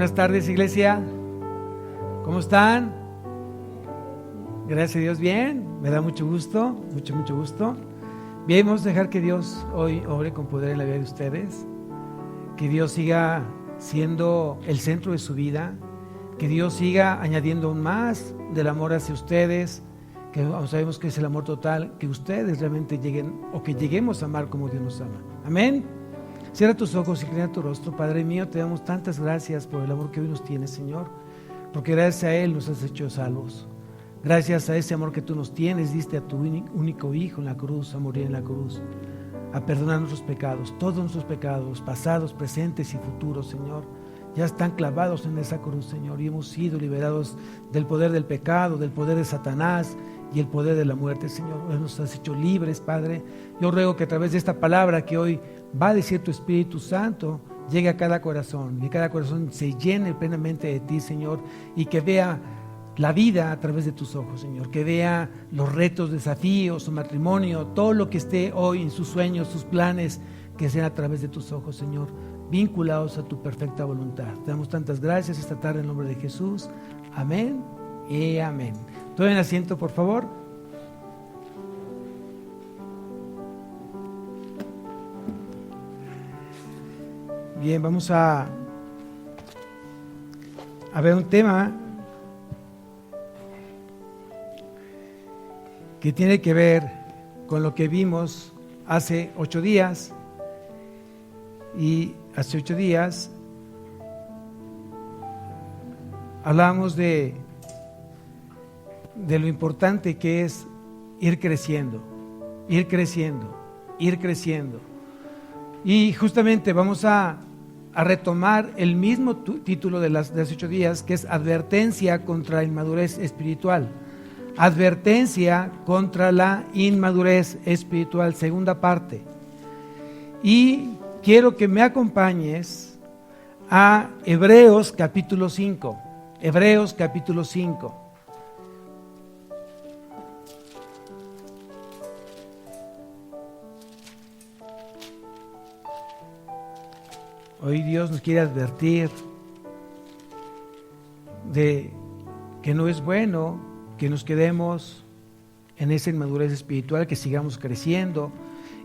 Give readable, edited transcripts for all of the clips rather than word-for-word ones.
Buenas tardes, iglesia. ¿Cómo están? Gracias a Dios, bien. Me da mucho gusto, mucho gusto. Bien, vamos a dejar que Dios hoy obre con poder en la vida de ustedes. Que Dios siga siendo el centro de su vida. Que Dios siga añadiendo aún más del amor hacia ustedes. Que sabemos que es el amor total. Que ustedes realmente lleguen o que lleguemos a amar como Dios nos ama. Amén. Cierra tus ojos y inclina tu rostro. Padre mío, te damos tantas gracias por el amor que hoy nos tienes, Señor, porque gracias a Él nos has hecho salvos. Gracias a ese amor que tú nos tienes, diste a tu único Hijo en la cruz, a morir en la cruz, a perdonar nuestros pecados. Todos nuestros pecados, pasados, presentes y futuros, Señor, ya están clavados en esa cruz, Señor, y hemos sido liberados del poder del pecado, del poder de Satanás y el poder de la muerte, Señor. Hoy nos has hecho libres, Padre. Yo ruego que a través de esta palabra que hoy va a decir tu Espíritu Santo, llegue a cada corazón, y cada corazón se llene plenamente de ti, Señor, y que vea la vida a través de tus ojos, Señor, que vea los retos, desafíos, su matrimonio, todo lo que esté hoy en sus sueños, sus planes, que sean a través de tus ojos, Señor, vinculados a tu perfecta voluntad. Te damos tantas gracias esta tarde en el nombre de Jesús. Amén y amén. Tomen asiento, por favor. Bien, vamos a ver un tema que tiene que ver con lo que vimos hace 8 días. Y hace 8 días hablamos de lo importante que es ir creciendo. Y justamente vamos a retomar el mismo título de hace 8 días, que es advertencia contra la inmadurez espiritual. Advertencia contra la inmadurez espiritual, segunda parte. Y quiero que me acompañes a Hebreos capítulo 5. Hebreos capítulo 5. Hoy Dios nos quiere advertir de que no es bueno que nos quedemos en esa inmadurez espiritual, que sigamos creciendo.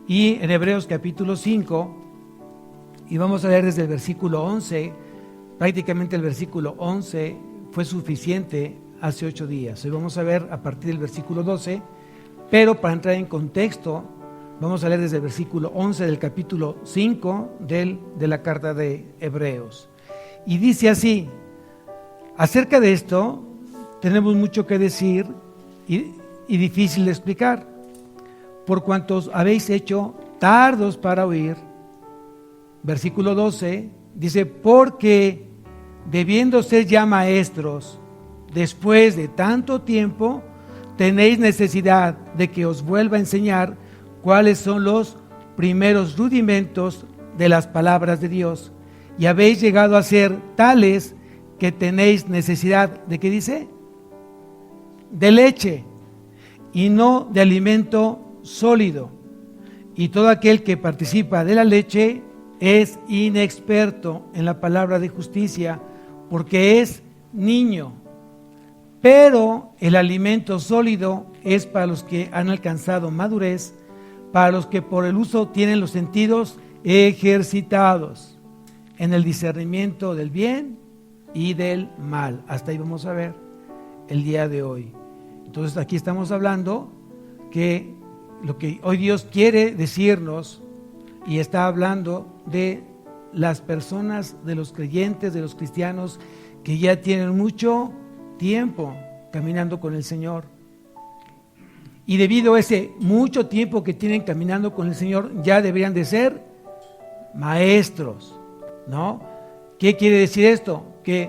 Y en Hebreos capítulo 5, y vamos a leer desde el versículo 11, prácticamente el versículo 11 fue suficiente hace 8 días. Hoy vamos a ver a partir del versículo 12, pero para entrar en contexto, vamos a leer desde el versículo 11 del capítulo 5 de la carta de Hebreos. Y dice así: acerca de esto tenemos mucho que decir y difícil de explicar, por cuantos habéis hecho tardos para oír. Versículo 12 dice: porque debiendo ser ya maestros, después de tanto tiempo, tenéis necesidad de que os vuelva a enseñar cuáles son los primeros rudimentos de las palabras de Dios, y habéis llegado a ser tales que tenéis necesidad de, ¿qué dice? De leche, y no de alimento sólido. Y todo aquel que participa de la leche es inexperto en la palabra de justicia, porque es niño. Pero el alimento sólido es para los que han alcanzado madurez, para los que por el uso tienen los sentidos ejercitados en el discernimiento del bien y del mal. Hasta ahí vamos a ver el día de hoy. Entonces aquí estamos hablando que lo que hoy Dios quiere decirnos, y está hablando de las personas, de los creyentes, de los cristianos que ya tienen mucho tiempo caminando con el Señor. Y debido a ese mucho tiempo que tienen caminando con el Señor, ya deberían de ser maestros, ¿no? ¿Qué quiere decir esto? Que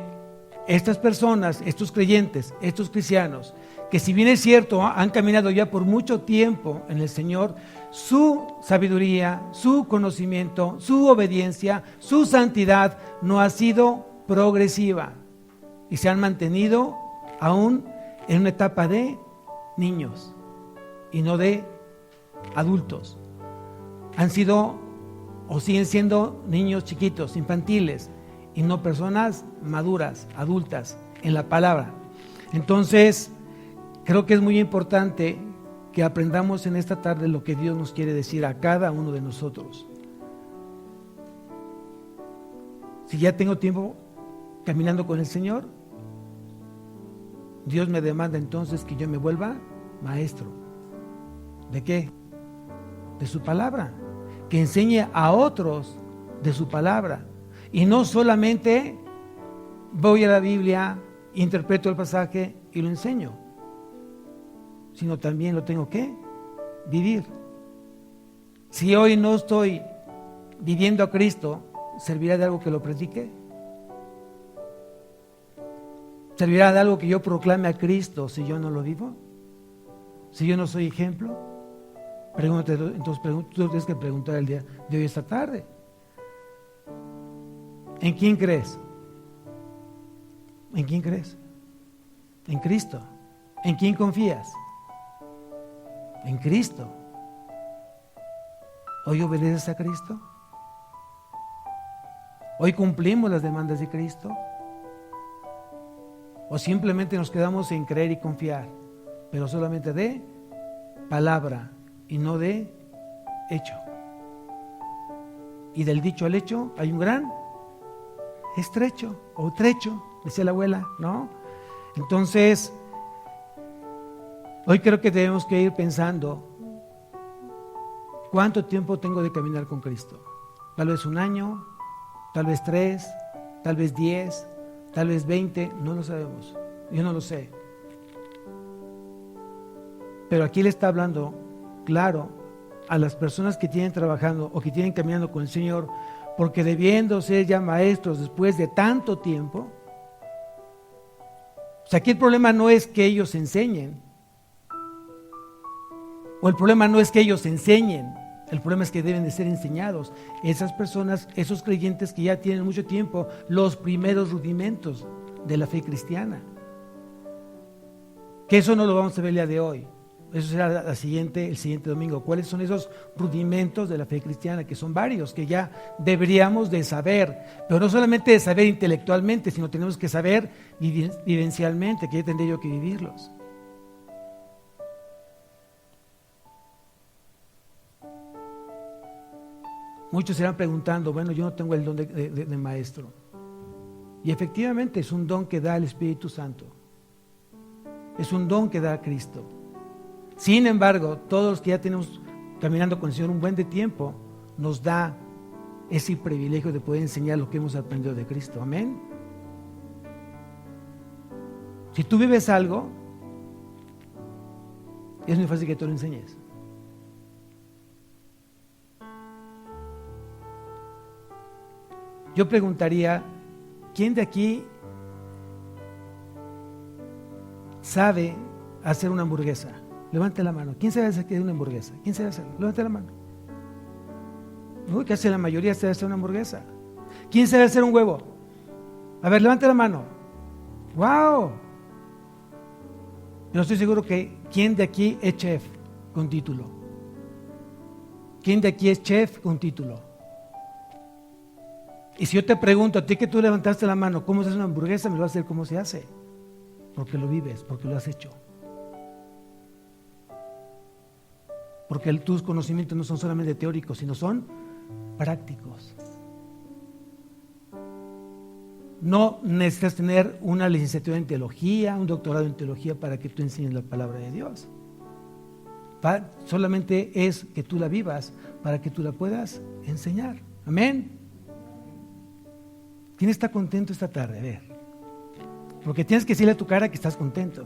estas personas, estos creyentes, estos cristianos, que si bien es cierto, han caminado ya por mucho tiempo en el Señor, su sabiduría, su conocimiento, su obediencia, su santidad no ha sido progresiva, y se han mantenido aún en una etapa de niños y no de adultos. Han sido o siguen siendo niños chiquitos, infantiles, y no personas maduras, adultas en la palabra. Entonces, creo que es muy importante que aprendamos en esta tarde lo que Dios nos quiere decir a cada uno de nosotros. Si ya tengo tiempo caminando con el Señor, Dios me demanda entonces que yo me vuelva maestro. ¿De qué? De su palabra. Que enseñe a otros de su palabra. Y no solamente voy a la Biblia, interpreto el pasaje y lo enseño, sino también lo tengo que vivir. Si hoy no estoy viviendo a Cristo, ¿servirá de algo que lo predique? ¿Servirá de algo que yo proclame a Cristo si yo no lo vivo? Si yo no soy ejemplo. Entonces tú tienes que preguntar el día de hoy, esta tarde. ¿En quién crees? ¿En quién crees? En Cristo. ¿En quién confías? En Cristo. ¿Hoy obedeces a Cristo? ¿Hoy cumplimos las demandas de Cristo? ¿O simplemente nos quedamos en creer y confiar, pero solamente de palabra y no de hecho? Y del dicho al hecho hay un gran estrecho o trecho, decía la abuela, ¿no? Entonces, hoy creo que tenemos que ir pensando, ¿cuánto tiempo tengo de caminar con Cristo? Tal vez 1 año, tal vez 3, tal vez 10, tal vez 20, no lo sabemos, yo no lo sé. Pero aquí le está hablando claro a las personas que tienen trabajando o que tienen caminando con el Señor, porque debiendo ser ya maestros después de tanto tiempo. O sea, aquí el problema no es que ellos enseñen, o el problema no es que ellos enseñen, el problema es que deben de ser enseñados. Esas personas, esos creyentes que ya tienen mucho tiempo, los primeros rudimentos de la fe cristiana. Que eso no lo vamos a ver el día de hoy. Eso será el siguiente domingo. ¿Cuáles son esos rudimentos de la fe cristiana? Que son varios, que ya deberíamos de saber. Pero no solamente de saber intelectualmente, sino tenemos que saber vivencialmente, que ya tendré yo que vivirlos. Muchos se irán preguntando, bueno, yo no tengo el don de maestro. Y efectivamente es un don que da el Espíritu Santo. Es un don que da Cristo. Sin embargo, todos los que ya tenemos caminando con el Señor un buen de tiempo, nos da ese privilegio de poder enseñar lo que hemos aprendido de Cristo. Amén. Si tú vives algo, es muy fácil que tú lo enseñes. Yo preguntaría, ¿quién de aquí sabe hacer una hamburguesa? Levante la mano. ¿Quién sabe hacer una hamburguesa? ¿Quién sabe hacerlo? Levante la mano. Uy, casi la mayoría sabe hacer una hamburguesa. ¿Quién sabe hacer un huevo? A ver, levante la mano. ¡Wow! Yo estoy seguro que ¿quién de aquí es chef con título? ¿Quién de aquí es chef con título? Y si yo te pregunto, a ti que tú levantaste la mano, ¿cómo se hace una hamburguesa? Me lo vas a decir cómo se hace. Porque lo vives, porque lo has hecho. Porque tus conocimientos no son solamente teóricos, sino son prácticos. No necesitas tener una licenciatura en teología, un doctorado en teología para que tú enseñes la palabra de Dios. Solamente es que tú la vivas para que tú la puedas enseñar. Amén. ¿Quién está contento esta tarde? A ver. Porque tienes que decirle a tu cara que estás contento.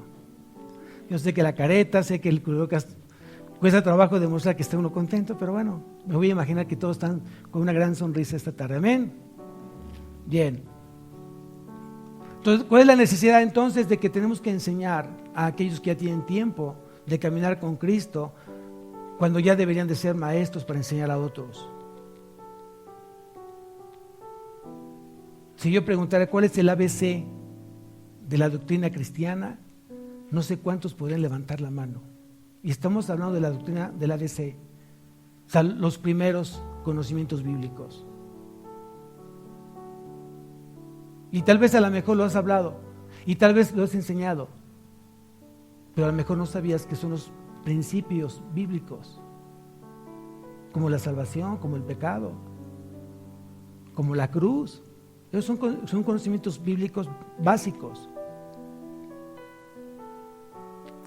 Yo sé que la careta, sé que el cuesta trabajo demostrar que está uno contento, pero bueno, me voy a imaginar que todos están con una gran sonrisa esta tarde. Amén. Bien. Entonces, ¿cuál es la necesidad entonces de que tenemos que enseñar a aquellos que ya tienen tiempo de caminar con Cristo cuando ya deberían de ser maestros para enseñar a otros? Si yo preguntara cuál es el ABC de la doctrina cristiana, no sé cuántos podrían levantar la mano. Y estamos hablando de la doctrina del ABC, o sea, los primeros conocimientos bíblicos. Y tal vez a lo mejor lo has hablado. Y tal vez lo has enseñado. Pero a lo mejor no sabías que son los principios bíblicos. Como la salvación, como el pecado, como la cruz. Esos son conocimientos bíblicos básicos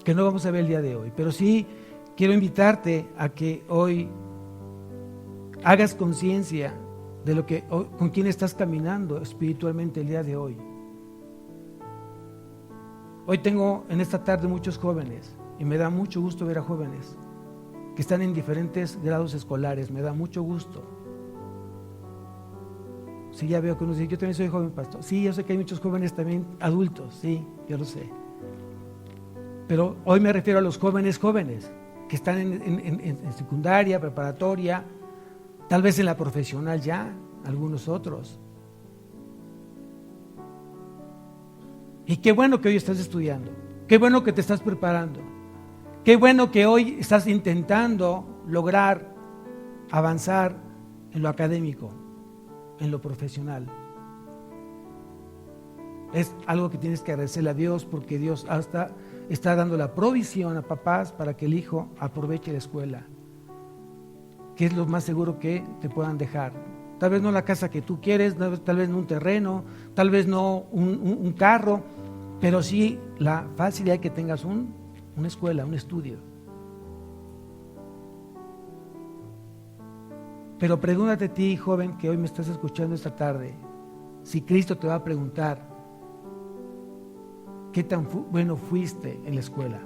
que no vamos a ver el día de hoy. Pero sí quiero invitarte a que hoy hagas conciencia de lo que con quién estás caminando espiritualmente el día de hoy. Hoy tengo en esta tarde muchos jóvenes y me da mucho gusto ver a jóvenes que están en diferentes grados escolares. Me da mucho gusto. Sí, ya veo que uno dice, yo también soy joven pastor. Sí, yo sé que hay muchos jóvenes también adultos, sí, yo lo sé. Pero hoy me refiero a los jóvenes que están en secundaria, preparatoria, tal vez en la profesional ya, algunos otros. Y qué bueno que hoy estás estudiando, qué bueno que te estás preparando, qué bueno que hoy estás intentando lograr avanzar en lo académico, en lo profesional. Es algo que tienes que agradecerle a Dios, porque Dios hasta está dando la provisión a papás para que el hijo aproveche la escuela, que es lo más seguro que te puedan dejar. Tal vez no la casa que tú quieres, tal vez no un terreno, tal vez no un carro, pero sí la facilidad que tengas una escuela, un estudio. Pero pregúntate a ti, joven, que hoy me estás escuchando esta tarde, si Cristo te va a preguntar, ¿qué tan bueno fuiste en la escuela?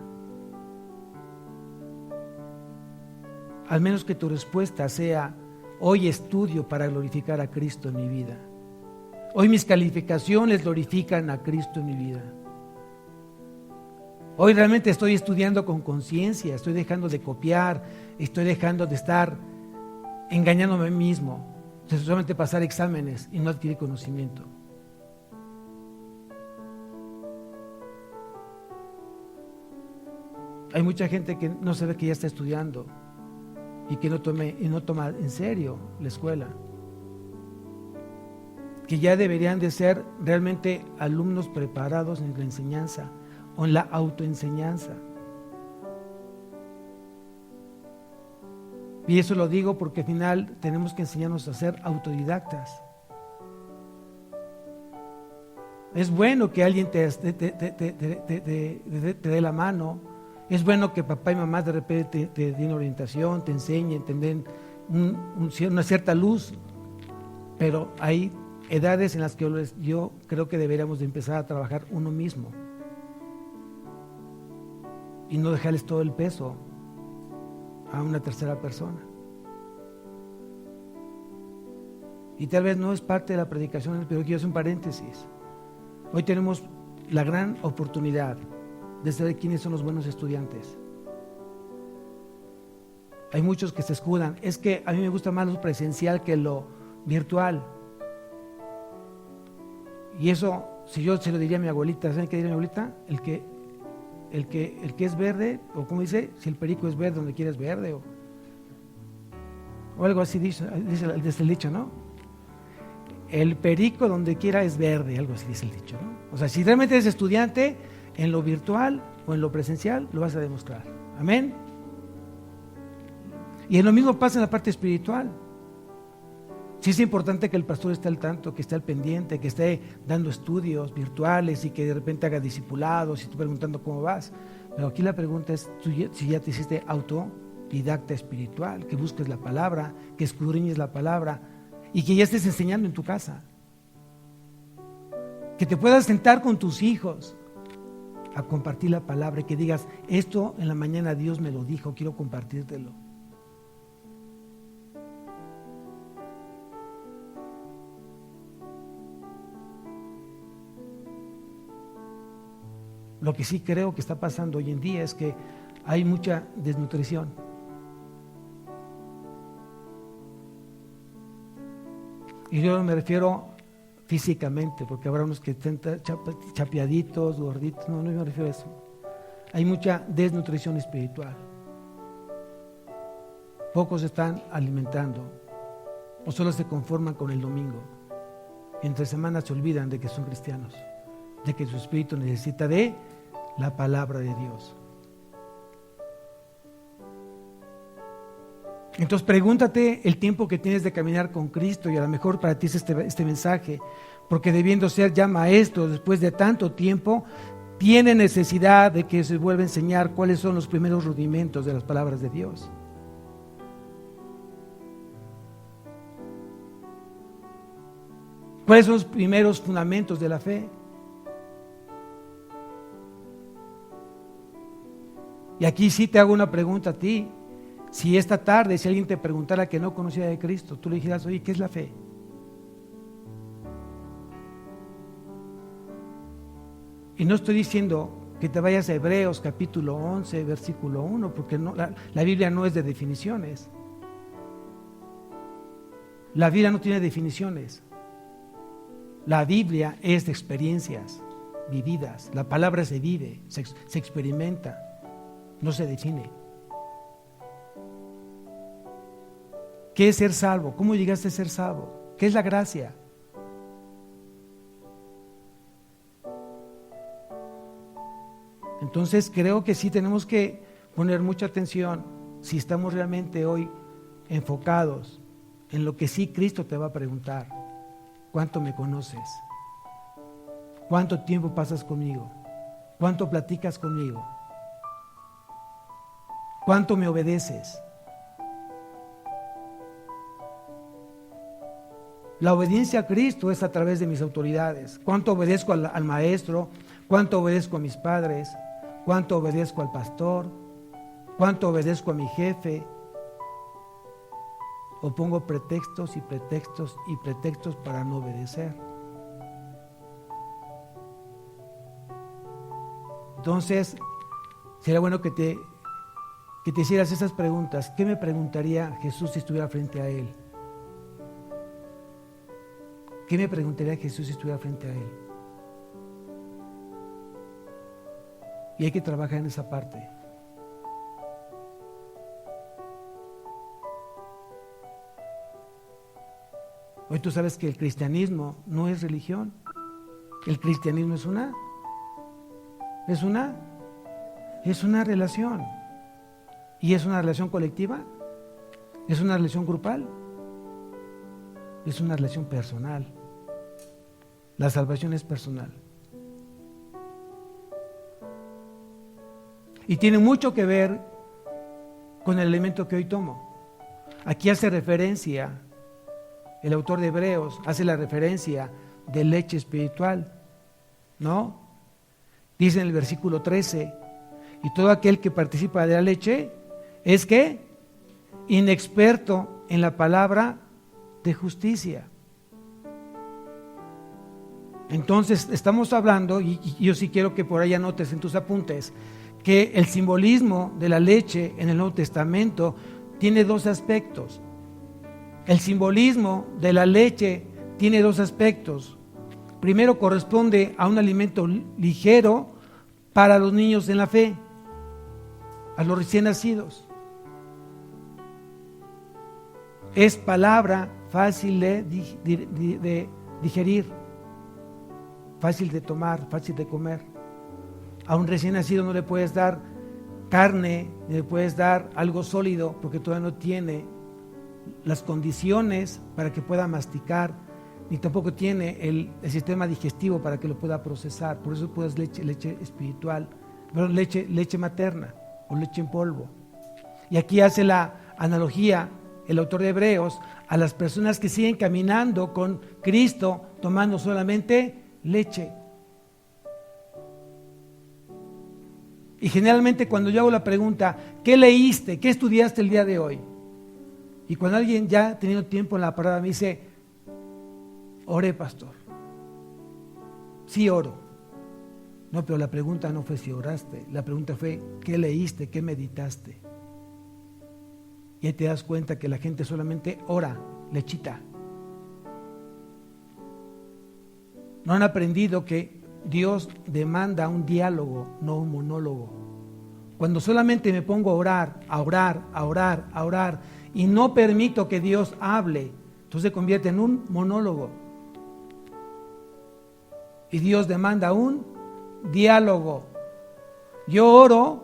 Al menos que tu respuesta sea, hoy estudio para glorificar a Cristo en mi vida. Hoy mis calificaciones glorifican a Cristo en mi vida. Hoy realmente estoy estudiando con conciencia, estoy dejando de copiar, estoy dejando de estar engañándome a mí mismo, de solamente pasar exámenes y no adquirir conocimiento. Hay mucha gente que no sabe que ya está estudiando y que no toma en serio la escuela, que ya deberían de ser realmente alumnos preparados en la enseñanza o en la autoenseñanza. Y eso lo digo porque al final tenemos que enseñarnos a ser autodidactas. Es bueno que alguien te dé la mano. Es bueno que papá y mamá de repente te den orientación, te enseñen, te den una cierta luz. Pero hay edades en las que yo creo que deberíamos de empezar a trabajar uno mismo. Y no dejarles todo el peso a una tercera persona. Y tal vez no es parte de la predicación, pero quiero hacer un paréntesis. Hoy tenemos la gran oportunidad de saber quiénes son los buenos estudiantes. Hay muchos que se escudan, es que a mí me gusta más lo presencial que lo virtual. Y eso, si yo se lo diría a mi abuelita, ¿saben qué diría mi abuelita? El que es verde, o como dice, si el perico es verde, donde quiera es verde, o algo así dice el dicho, ¿no? El perico donde quiera es verde, algo así dice el dicho, ¿no? O sea, si realmente eres estudiante, en lo virtual o en lo presencial, lo vas a demostrar. Amén. Y en lo mismo pasa en la parte espiritual. Sí es importante que el pastor esté al tanto, que esté al pendiente, que esté dando estudios virtuales y que de repente haga discipulados y esté preguntando cómo vas. Pero aquí la pregunta es si ya te hiciste autodidacta espiritual, que busques la palabra, que escudriñes la palabra y que ya estés enseñando en tu casa. Que te puedas sentar con tus hijos a compartir la palabra y que digas, esto en la mañana Dios me lo dijo, quiero compartírtelo. Lo que sí creo que está pasando hoy en día es que hay mucha desnutrición. Y yo me refiero físicamente, porque habrá unos que estén chapeaditos, gorditos, no me refiero a eso. Hay mucha desnutrición espiritual. Pocos se están alimentando o solo se conforman con el domingo. y entre semanas se olvidan de que son cristianos, de que su espíritu necesita de la palabra de Dios. Entonces pregúntate el tiempo que tienes de caminar con Cristo, y a lo mejor para ti es este mensaje, porque debiendo ser ya maestro después de tanto tiempo, tiene necesidad de que se vuelva a enseñar cuáles son los primeros rudimentos de las palabras de Dios. ¿Cuáles son los primeros fundamentos de la fe? Y aquí sí te hago una pregunta a ti. Si esta tarde, si alguien te preguntara que no conocía de Cristo, tú le dijeras, oye, ¿qué es la fe? Y no estoy diciendo que te vayas a Hebreos capítulo 11, versículo 1, porque no, la Biblia no es de definiciones. La Biblia no tiene definiciones. La Biblia es de experiencias vividas. La palabra se vive, se experimenta, no se define. ¿Qué es ser salvo? ¿Cómo llegaste a ser salvo? ¿Qué es la gracia? Entonces creo que sí tenemos que poner mucha atención si estamos realmente hoy enfocados en lo que sí Cristo te va a preguntar. ¿Cuánto me conoces? ¿Cuánto tiempo pasas conmigo? ¿Cuánto platicas conmigo? ¿Cuánto me obedeces? La obediencia a Cristo es a través de mis autoridades. ¿Cuánto obedezco al maestro? ¿Cuánto obedezco a mis padres? ¿Cuánto obedezco al pastor? ¿Cuánto obedezco a mi jefe? ¿O pongo pretextos y pretextos y pretextos para no obedecer? Entonces, sería bueno que te hicieras esas preguntas. ¿Qué me preguntaría Jesús si estuviera frente a Él? ¿Qué me preguntaría Jesús si estuviera frente a Él? Y hay que trabajar en esa parte. Hoy tú sabes que el cristianismo no es religión. El cristianismo es una relación. ¿Y es una relación colectiva? ¿Es una relación grupal? Es una relación personal. La salvación es personal. Y tiene mucho que ver con el elemento que hoy tomo. Aquí hace referencia, el autor de Hebreos hace la referencia de leche espiritual, ¿no? Dice en el versículo 13, y todo aquel que participa de la leche es que inexperto en la palabra de justicia. Entonces estamos hablando, y yo sí quiero que por ahí anotes en tus apuntes, que el simbolismo de la leche en el Nuevo Testamento tiene dos aspectos. El simbolismo de la leche tiene dos aspectos. Primero, corresponde a un alimento ligero para los niños en la fe, a los recién nacidos. Es palabra fácil de digerir, fácil de tomar, fácil de comer. A un recién nacido no le puedes dar carne, ni le puedes dar algo sólido porque todavía no tiene las condiciones para que pueda masticar, ni tampoco tiene el sistema digestivo para que lo pueda procesar. Por eso puedes leche espiritual, perdón, leche materna o leche en polvo. Y aquí hace la analogía el autor de Hebreos a las personas que siguen caminando con Cristo tomando solamente leche. Y generalmente cuando yo hago la pregunta, ¿qué leíste? ¿Qué estudiaste el día de hoy? Y cuando alguien ya ha tenido tiempo en la palabra me dice, oré, pastor. Sí, oro. No, pero la pregunta no fue si oraste, la pregunta fue, ¿qué leíste? ¿Qué meditaste? Y ahí te das cuenta que la gente solamente ora, lechita. No han aprendido que Dios demanda un diálogo, no un monólogo. Cuando solamente me pongo a orar y no permito que Dios hable, entonces se convierte en un monólogo. Y Dios demanda un diálogo. Yo oro,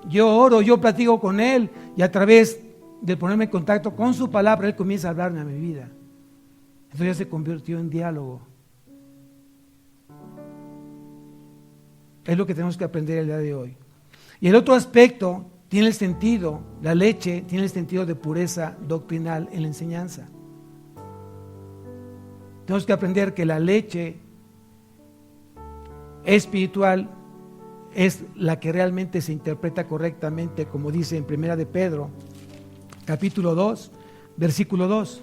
yo platico con Él y a través de ponerme en contacto con su palabra, Él comienza a hablarme a mi vida. Entonces ya se convirtió en diálogo. Es lo que tenemos que aprender el día de hoy. Y el otro aspecto tiene el sentido, la leche tiene el sentido de pureza doctrinal en la enseñanza. Tenemos que aprender que la leche espiritual es la que realmente se interpreta correctamente, como dice en Primera de Pedro, capítulo 2, versículo 2.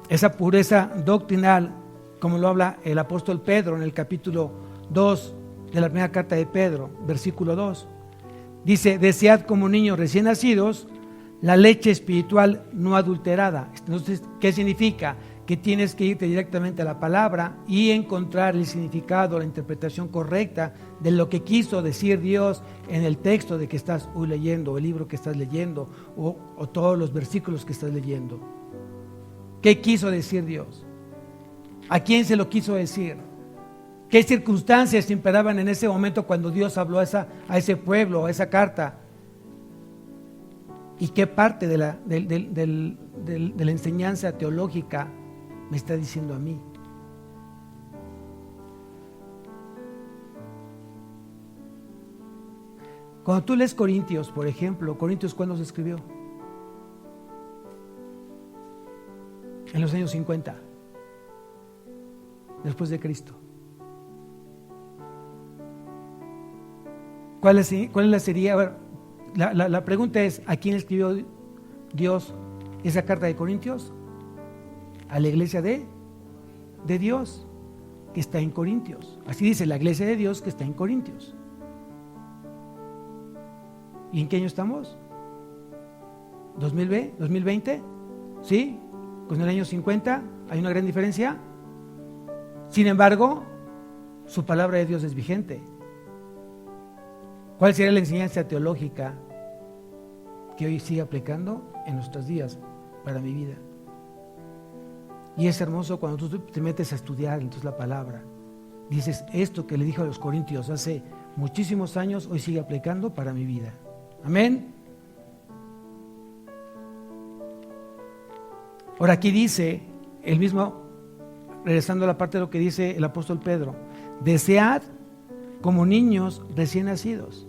Esa pureza doctrinal, como lo habla el apóstol Pedro en el capítulo 2 de la primera carta de Pedro, versículo 2. Dice, desead como niños recién nacidos la leche espiritual no adulterada. Entonces, ¿qué significa? Que tienes que irte directamente a la palabra y encontrar el significado, la interpretación correcta de lo que quiso decir Dios en el texto de que estás hoy leyendo, o el libro que estás leyendo, o todos los versículos que estás leyendo. ¿Qué quiso decir Dios? ¿A quién se lo quiso decir? ¿Qué circunstancias imperaban en ese momento cuando Dios habló a ese pueblo, a esa carta? ¿Y qué parte de la enseñanza teológica me está diciendo a mí? Cuando tú lees Corintios, por ejemplo, Corintios, ¿cuándo se escribió? En los años 50, después de Cristo. ¿Cuál es la sería? A ver, la pregunta es, ¿a quién escribió Dios esa carta de Corintios? A la iglesia de Dios que está en Corintios. Así dice, la iglesia de Dios que está en Corintios. ¿Y en qué año estamos? ¿2020? ¿Sí? Con el año 50 hay una gran diferencia. Sin embargo, su palabra de Dios es vigente. ¿Cuál sería la enseñanza teológica que hoy sigue aplicando en nuestros días para mi vida? Y es hermoso cuando tú te metes a estudiar entonces la palabra. Dices, esto que le dijo a los corintios hace muchísimos años, hoy sigue aplicando para mi vida. Amén. Ahora aquí dice, el mismo, regresando a la parte de lo que dice el apóstol Pedro, desead como niños recién nacidos.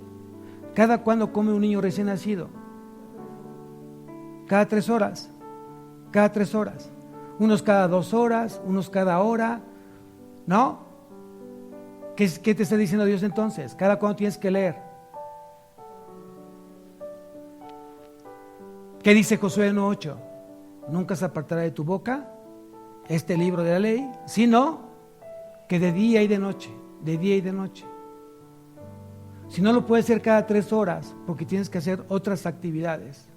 ¿Cada cuándo come un niño recién nacido? Cada 3 horas. Cada 3 horas. Unos cada 2 horas, unos cada hora. ¿No? ¿Qué te está diciendo Dios entonces? ¿Cada cuándo tienes que leer? ¿Qué dice Josué 1:8? Nunca se apartará de tu boca este libro de la ley, sino que de día y de noche, de día y de noche. Si no lo puedes hacer cada 3 horas, porque tienes que hacer otras actividades,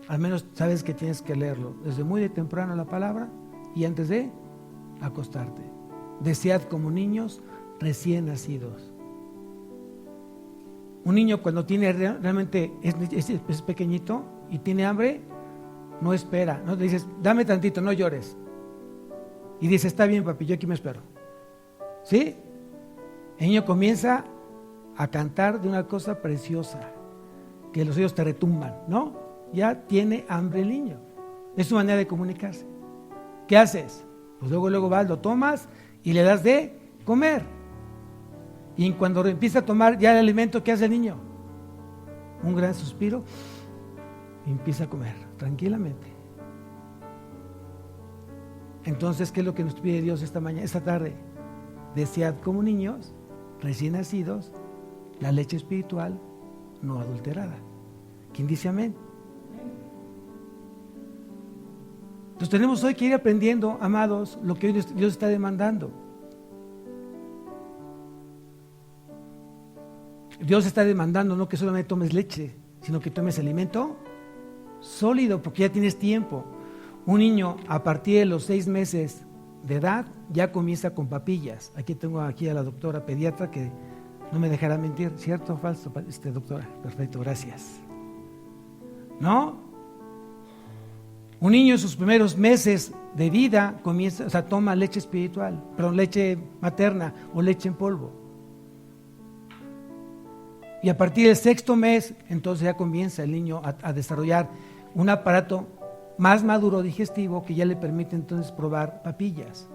al menos sabes que tienes que leerlo desde muy de temprano la palabra y antes de acostarte. Desead como niños recién nacidos. Un niño cuando tiene realmente es pequeñito y tiene hambre, no espera, no le dices, dame tantito, no llores. Y dice, está bien papi, yo aquí me espero. ¿Sí? El niño comienza a cantar de una cosa preciosa, que los oídos te retumban, ¿no? Ya tiene hambre el niño. Es su manera de comunicarse. ¿Qué haces? Pues luego vas, lo tomas y le das de comer. Y cuando empieza a tomar ya el alimento, ¿qué hace el niño? Un gran suspiro y empieza a comer tranquilamente. Entonces, ¿qué es lo que nos pide Dios esta tarde? Desead como niños recién nacidos la leche espiritual no adulterada. ¿Quién dice amén? Entonces tenemos hoy que ir aprendiendo, amados, lo que hoy Dios está demandando. Dios está demandando no que solamente tomes leche, sino que tomes alimento sólido, porque ya tienes tiempo. Un niño a partir de los 6 meses de edad ya comienza con papillas. Aquí tengo a la doctora pediatra que no me dejará mentir, ¿cierto o falso, doctora? Perfecto, gracias. ¿No? Un niño en sus primeros meses de vida toma leche espiritual, leche materna o leche en polvo. Y a partir del 6º mes, entonces ya comienza el niño a desarrollar un aparato más maduro digestivo que ya le permite entonces probar papillas.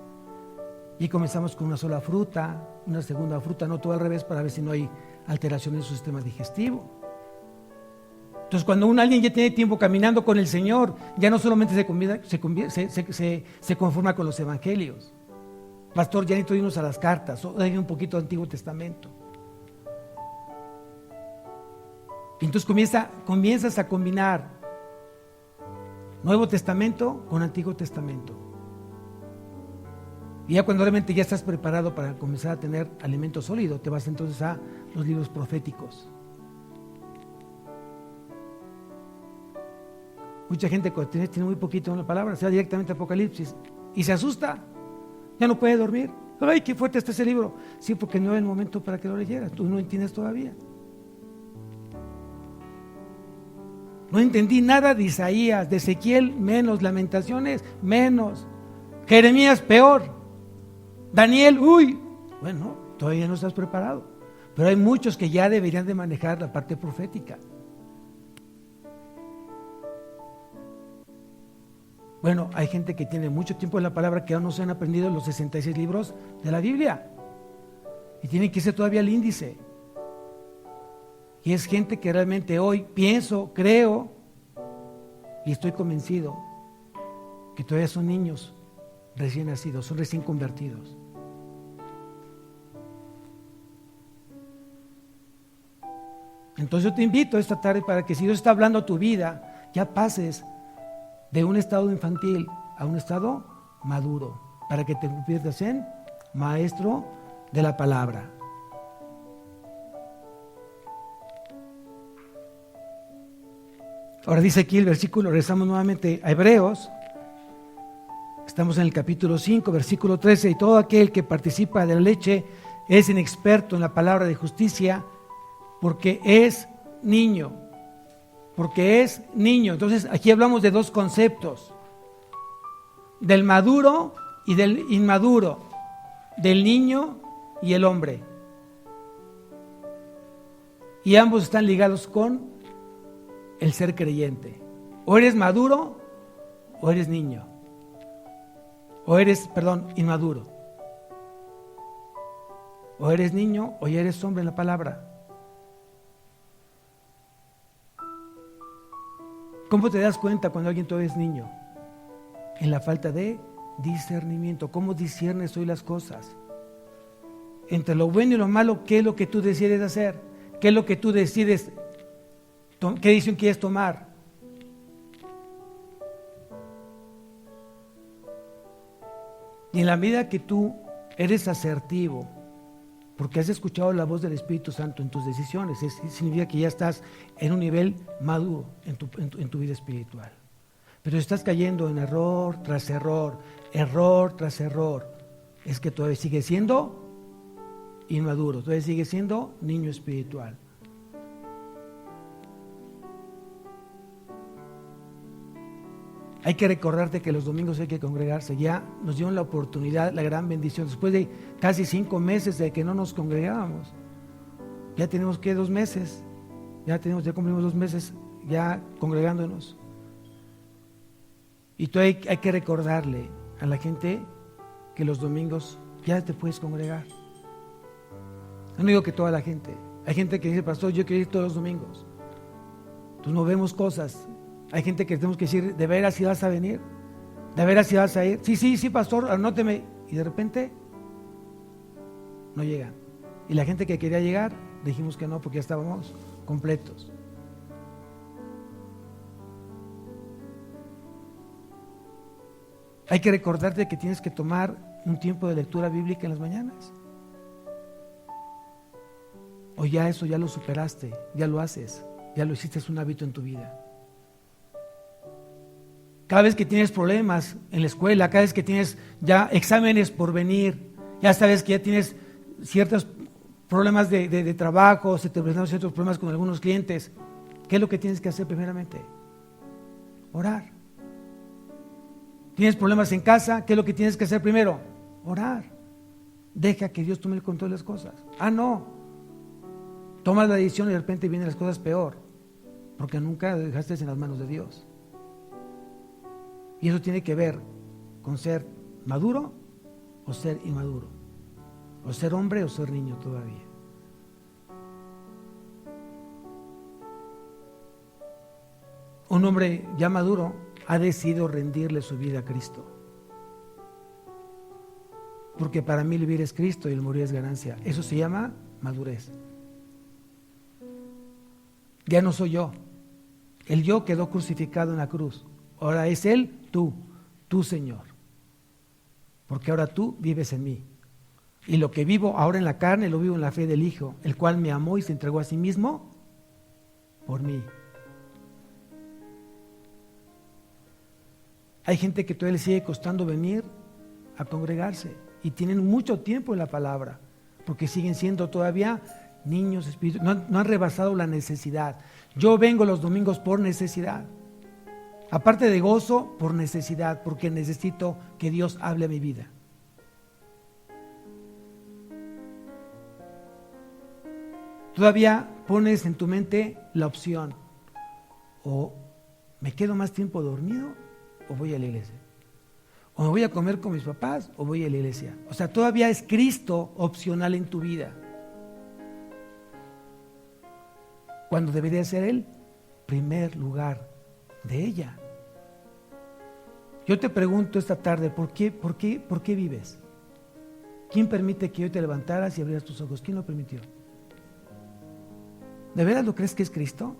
Y comenzamos con una sola fruta, una segunda fruta, no todo al revés, para ver si no hay alteración en su sistema digestivo. Entonces, cuando alguien ya tiene tiempo caminando con el Señor, ya no solamente se conforma con los evangelios. Pastor, ya necesito irnos a las cartas, o un poquito del Antiguo Testamento. Y entonces comienzas a combinar Nuevo Testamento con Antiguo Testamento. Y ya cuando realmente ya estás preparado para comenzar a tener alimento sólido, te vas entonces a los libros proféticos. Mucha gente cuando tiene muy poquito en la palabra, se va directamente a Apocalipsis y se asusta, ya no puede dormir. Ay, qué fuerte está ese libro. Sí, porque no era el momento para que lo leyeras, tú no entiendes todavía. No entendí nada de Isaías, de Ezequiel menos, Lamentaciones menos, Jeremías peor, Daniel, bueno, todavía no estás preparado, pero hay muchos que ya deberían de manejar la parte profética. Bueno, hay gente que tiene mucho tiempo en la palabra que aún no se han aprendido los 66 libros de la Biblia y tienen que ser todavía el índice. Y es gente que realmente hoy pienso, creo y estoy convencido que todavía son niños recién nacidos, son recién convertidos. Entonces yo te invito esta tarde para que si Dios está hablando a tu vida, ya pases de un estado infantil a un estado maduro, para que te conviertas en maestro de la palabra. Ahora dice aquí el versículo, regresamos nuevamente a Hebreos, estamos en el capítulo 5, versículo 13, y todo aquel que participa de la leche es inexperto en la palabra de justicia, porque es niño. Porque es niño. Entonces aquí hablamos de dos conceptos, del maduro y del inmaduro, del niño y el hombre. Y ambos están ligados con el ser creyente. O eres maduro o eres niño. O eres, inmaduro. O eres niño o ya eres hombre en la palabra. ¿Cómo te das cuenta cuando alguien todavía es niño? En la falta de discernimiento. ¿Cómo disciernes hoy las cosas? Entre lo bueno y lo malo, ¿qué es lo que tú decides hacer? ¿Qué es lo que tú decides? ¿Qué decisión quieres tomar? Y en la medida que tú eres asertivo, porque has escuchado la voz del Espíritu Santo en tus decisiones, significa que ya estás en un nivel maduro en tu vida espiritual. Pero si estás cayendo en error tras error, es que todavía sigues siendo inmaduro, todavía sigues siendo niño espiritual. Hay que recordarte que los domingos hay que congregarse. Ya nos dieron la oportunidad, la gran bendición. Después de casi 5 meses de que no nos congregábamos, ya tenemos que 2 meses, ya cumplimos 2 meses ya congregándonos. Y tú hay que recordarle a la gente que los domingos ya te puedes congregar. No digo que toda la gente. Hay gente que dice, pastor, yo quiero ir todos los domingos. Entonces no vemos cosas. Hay gente que tenemos que decir, ¿de veras si vas a venir? ¿De veras si vas a ir? Sí, pastor, anóteme. Y de repente no llegan. Y la gente que quería llegar, dijimos que no, porque ya estábamos completos. Hay que recordarte que tienes que tomar un tiempo de lectura bíblica en las mañanas. O ya eso ya lo superaste, ya lo haces, ya lo hiciste, es un hábito en tu vida. Cada vez que tienes problemas en la escuela, cada vez que tienes ya exámenes por venir, ya sabes que ya tienes ciertos problemas de trabajo, se te presentan ciertos problemas con algunos clientes, ¿qué es lo que tienes que hacer primeramente? Orar. ¿Tienes problemas en casa? ¿Qué es lo que tienes que hacer primero? Orar. Deja que Dios tome el control de las cosas. No. Tomas la decisión y de repente vienen las cosas peor, porque nunca dejaste en las manos de Dios. Y eso tiene que ver con ser maduro o ser inmaduro, o ser hombre o ser niño todavía. Un hombre ya maduro ha decidido rendirle su vida a Cristo. Porque para mí el vivir es Cristo y el morir es ganancia. Eso se llama madurez. Ya no soy yo. El yo quedó crucificado en la cruz. Ahora es Él, tú Señor. Porque ahora tú vives en mí. Y lo que vivo ahora en la carne, lo vivo en la fe del Hijo, el cual me amó y se entregó a sí mismo por mí. Hay gente que todavía le sigue costando venir a congregarse y tienen mucho tiempo en la palabra, porque siguen siendo todavía niños espirituales, no han rebasado la necesidad. Yo vengo los domingos por necesidad, aparte de gozo, por necesidad, porque necesito que Dios hable a mi vida. Todavía pones en tu mente la opción, o me quedo más tiempo dormido o voy a la iglesia, o me voy a comer con mis papás o voy a la iglesia. O sea, todavía es Cristo opcional en tu vida, cuando debería ser el primer lugar de ella. Yo te pregunto esta tarde, ¿por qué vives? ¿Quién permite que hoy te levantaras y abrieras tus ojos? ¿Quién lo permitió? ¿De veras lo crees que es Cristo?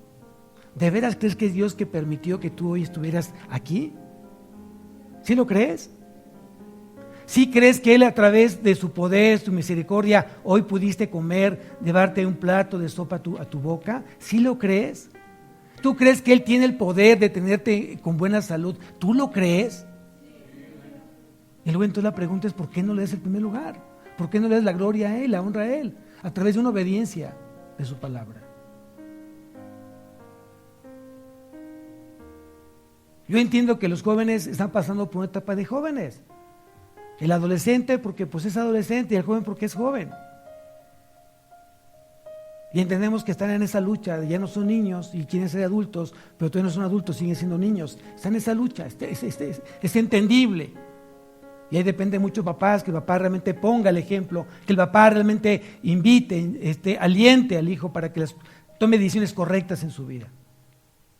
¿De veras crees que es Dios que permitió que tú hoy estuvieras aquí? ¿Sí lo crees? ¿Sí crees que Él, a través de su poder, su misericordia, hoy pudiste comer, llevarte un plato de sopa a tu boca? ¿Sí lo crees? ¿Tú crees que Él tiene el poder de tenerte con buena salud? ¿Tú lo crees? Y luego entonces la pregunta es, ¿por qué no le das el primer lugar? ¿Por qué no le das la gloria a Él, la honra a Él? A través de una obediencia de su palabra. Yo entiendo que los jóvenes están pasando por una etapa de jóvenes. El adolescente porque pues es adolescente y el joven porque es joven. Y entendemos que están en esa lucha, ya no son niños y quieren ser adultos, pero todavía no son adultos, siguen siendo niños. Están en esa lucha, es entendible. Y ahí depende mucho papás, que el papá realmente ponga el ejemplo, que el papá realmente invite, aliente al hijo para que tome decisiones correctas en su vida.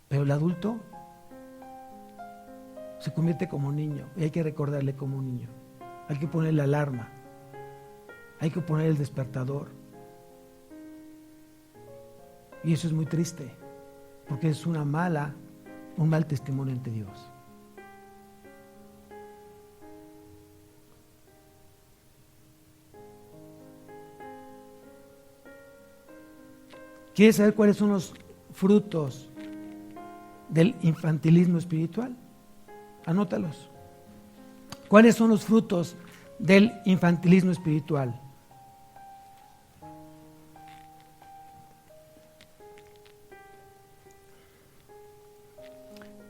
Pero el adulto se convierte como niño y hay que recordarle como un niño. Hay que poner la alarma, hay que poner el despertador. Y eso es muy triste, porque es un mal testimonio ante Dios. ¿Quieres saber cuáles son los frutos del infantilismo espiritual? Anótalos. ¿Cuáles son los frutos del infantilismo espiritual?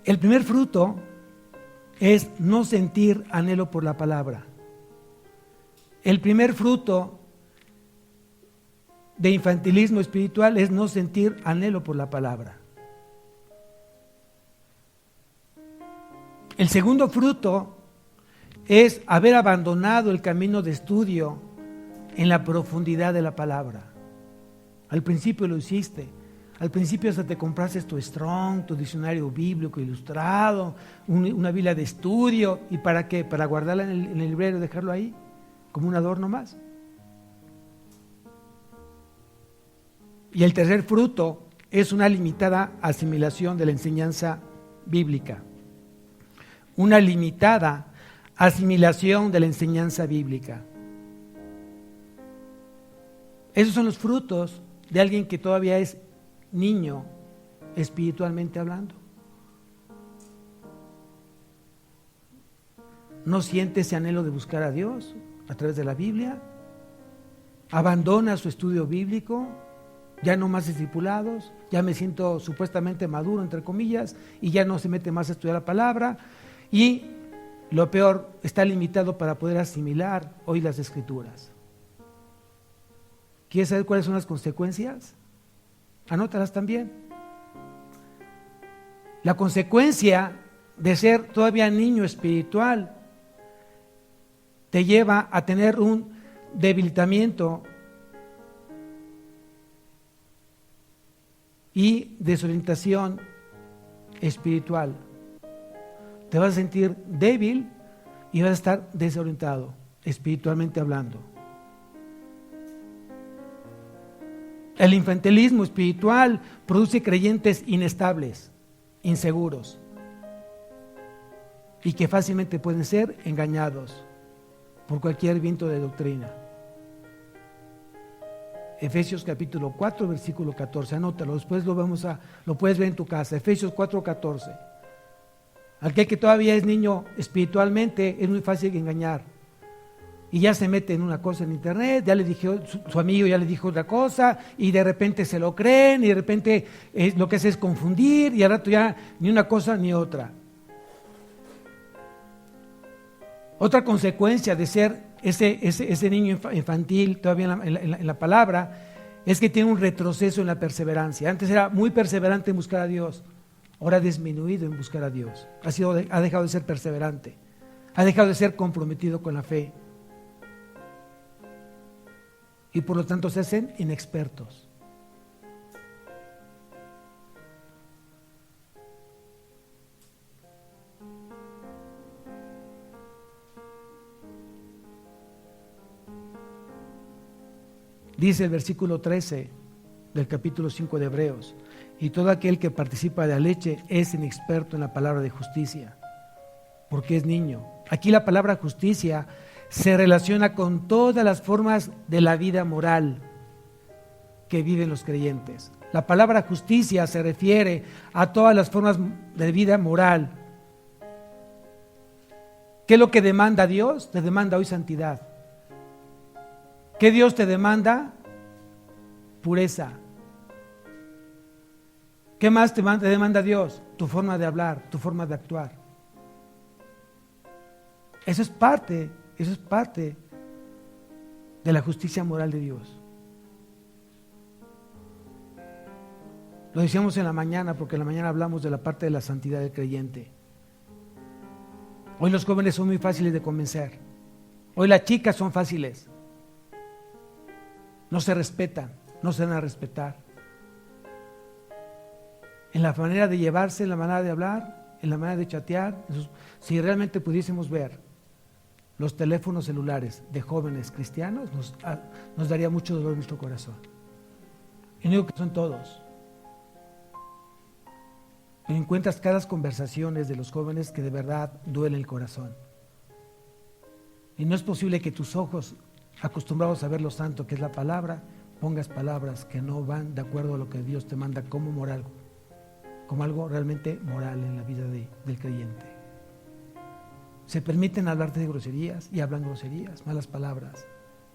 El primer fruto es no sentir anhelo por la palabra. El primer fruto de infantilismo espiritual es no sentir anhelo por la palabra. El segundo fruto es haber abandonado el camino de estudio en la profundidad de la palabra. Al principio lo hiciste. Al principio hasta te compraste tu Strong, tu diccionario bíblico ilustrado, una Biblia de estudio. ¿Y para qué? ¿Para guardarla en el librero y dejarlo ahí? Como un adorno más. Y el tercer fruto es una limitada asimilación de la enseñanza bíblica. Una limitada asimilación de la enseñanza bíblica. Esos son los frutos de alguien que todavía es niño, espiritualmente hablando. No siente ese anhelo de buscar a Dios a través de la Biblia. Abandona su estudio bíblico. Ya no más discipulados. Ya me siento supuestamente maduro, entre comillas, y ya no se mete más a estudiar la palabra. Y Lo peor, está limitado para poder asimilar hoy las Escrituras. ¿Quieres saber cuáles son las consecuencias? Anótalas también. La consecuencia de ser todavía niño espiritual te lleva a tener un debilitamiento y desorientación espiritual. Te vas a sentir débil y vas a estar desorientado, espiritualmente hablando. El infantilismo espiritual produce creyentes inestables, inseguros, y que fácilmente pueden ser engañados por cualquier viento de doctrina. Efesios capítulo 4, versículo 14, anótalo, después lo puedes ver en tu casa. Efesios 4, 14. Aquel que todavía es niño espiritualmente es muy fácil de engañar. Y ya se mete en una cosa en internet, ya le dijo, su amigo ya le dijo otra cosa, y de repente se lo creen, y de repente lo que hace es confundir, y al rato ya ni una cosa ni otra. Otra consecuencia de ser ese niño infantil todavía en la palabra es que tiene un retroceso en la perseverancia. Antes era muy perseverante en buscar a Dios, ahora ha disminuido en buscar a Dios. Ha dejado de ser perseverante, ha dejado de ser comprometido con la fe. Y por lo tanto se hacen inexpertos. Dice el versículo 13 del capítulo 5 de Hebreos: y todo aquel que participa de la leche es inexperto en la palabra de justicia, porque es niño. Aquí la palabra justicia se relaciona con todas las formas de la vida moral que viven los creyentes. La palabra justicia se refiere a todas las formas de vida moral. ¿Qué es lo que demanda Dios? Te demanda hoy santidad. ¿Qué Dios te demanda? Pureza. ¿Qué más te demanda Dios? Tu forma de hablar, tu forma de actuar. Eso es parte de la justicia moral de Dios. Lo decíamos en la mañana, porque en la mañana hablamos de la parte de la santidad del creyente. Hoy los jóvenes son muy fáciles de convencer. Hoy las chicas son fáciles. No se respetan, no se dan a respetar. En la manera de llevarse, en la manera de hablar, en la manera de chatear. Si realmente pudiésemos ver los teléfonos celulares de jóvenes cristianos, nos daría mucho dolor en nuestro corazón. Y no digo que son todos. Pero encuentras cada conversaciones de los jóvenes que de verdad duele el corazón. Y no es posible que tus ojos, acostumbrados a ver lo santo que es la palabra, pongas palabras que no van de acuerdo a lo que Dios te manda como moral, como algo realmente moral en la vida del creyente. Se permiten hablarte de groserías y hablan groserías, malas palabras,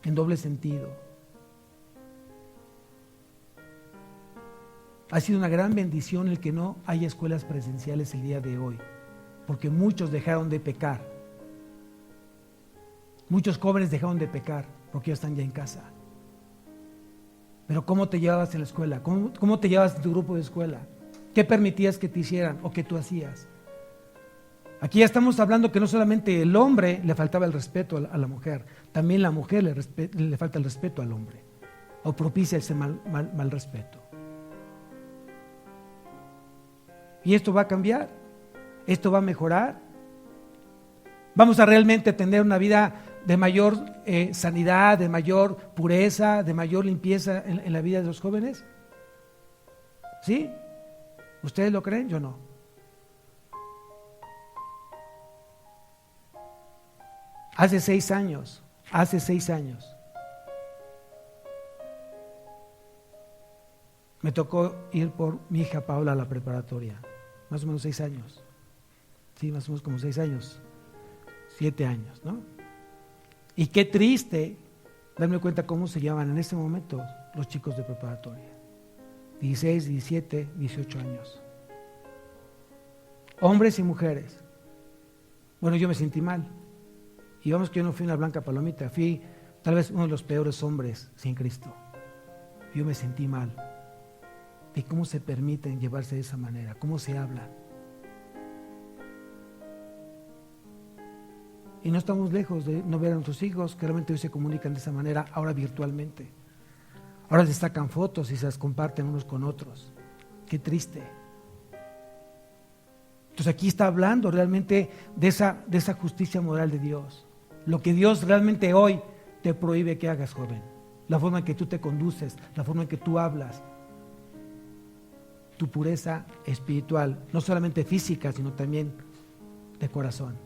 en doble sentido. Ha sido una gran bendición el que no haya escuelas presenciales el día de hoy, porque muchos dejaron de pecar. Muchos jóvenes dejaron de pecar porque ya están ya en casa. Pero ¿cómo te llevabas en la escuela? ¿Cómo te llevabas en tu grupo de escuela? ¿Qué permitías que te hicieran o que tú hacías? Aquí ya estamos hablando que no solamente el hombre le faltaba el respeto a la mujer, también la mujer le falta el respeto al hombre, o propicia ese mal respeto. Y esto va a cambiar, esto va a mejorar. Vamos a realmente tener una vida de mayor sanidad, de mayor pureza, de mayor limpieza en la vida de los jóvenes. ¿Sí? ¿Ustedes lo creen? Yo no. Hace 6 años, me tocó ir por mi hija Paula a la preparatoria, más o menos 6 años, sí, más o menos como 6 años, 7 años, ¿no? Y qué triste darme cuenta cómo se llaman en este momento los chicos de preparatoria, 16, 17, 18 años, hombres y mujeres. Bueno, yo me sentí mal. Y vamos que yo no fui una blanca palomita, fui tal vez uno de los peores hombres sin Cristo. Yo me sentí mal. ¿Y cómo se permiten llevarse de esa manera? ¿Cómo se habla? Y no estamos lejos de no ver a nuestros hijos que realmente hoy se comunican de esa manera, ahora virtualmente. Ahora se sacan fotos y se las comparten unos con otros. Qué triste. Entonces aquí está hablando realmente de esa justicia moral de Dios. Lo que Dios realmente hoy te prohíbe que hagas, joven. La forma en que tú te conduces, la forma en que tú hablas. Tu pureza espiritual, no solamente física, sino también de corazón.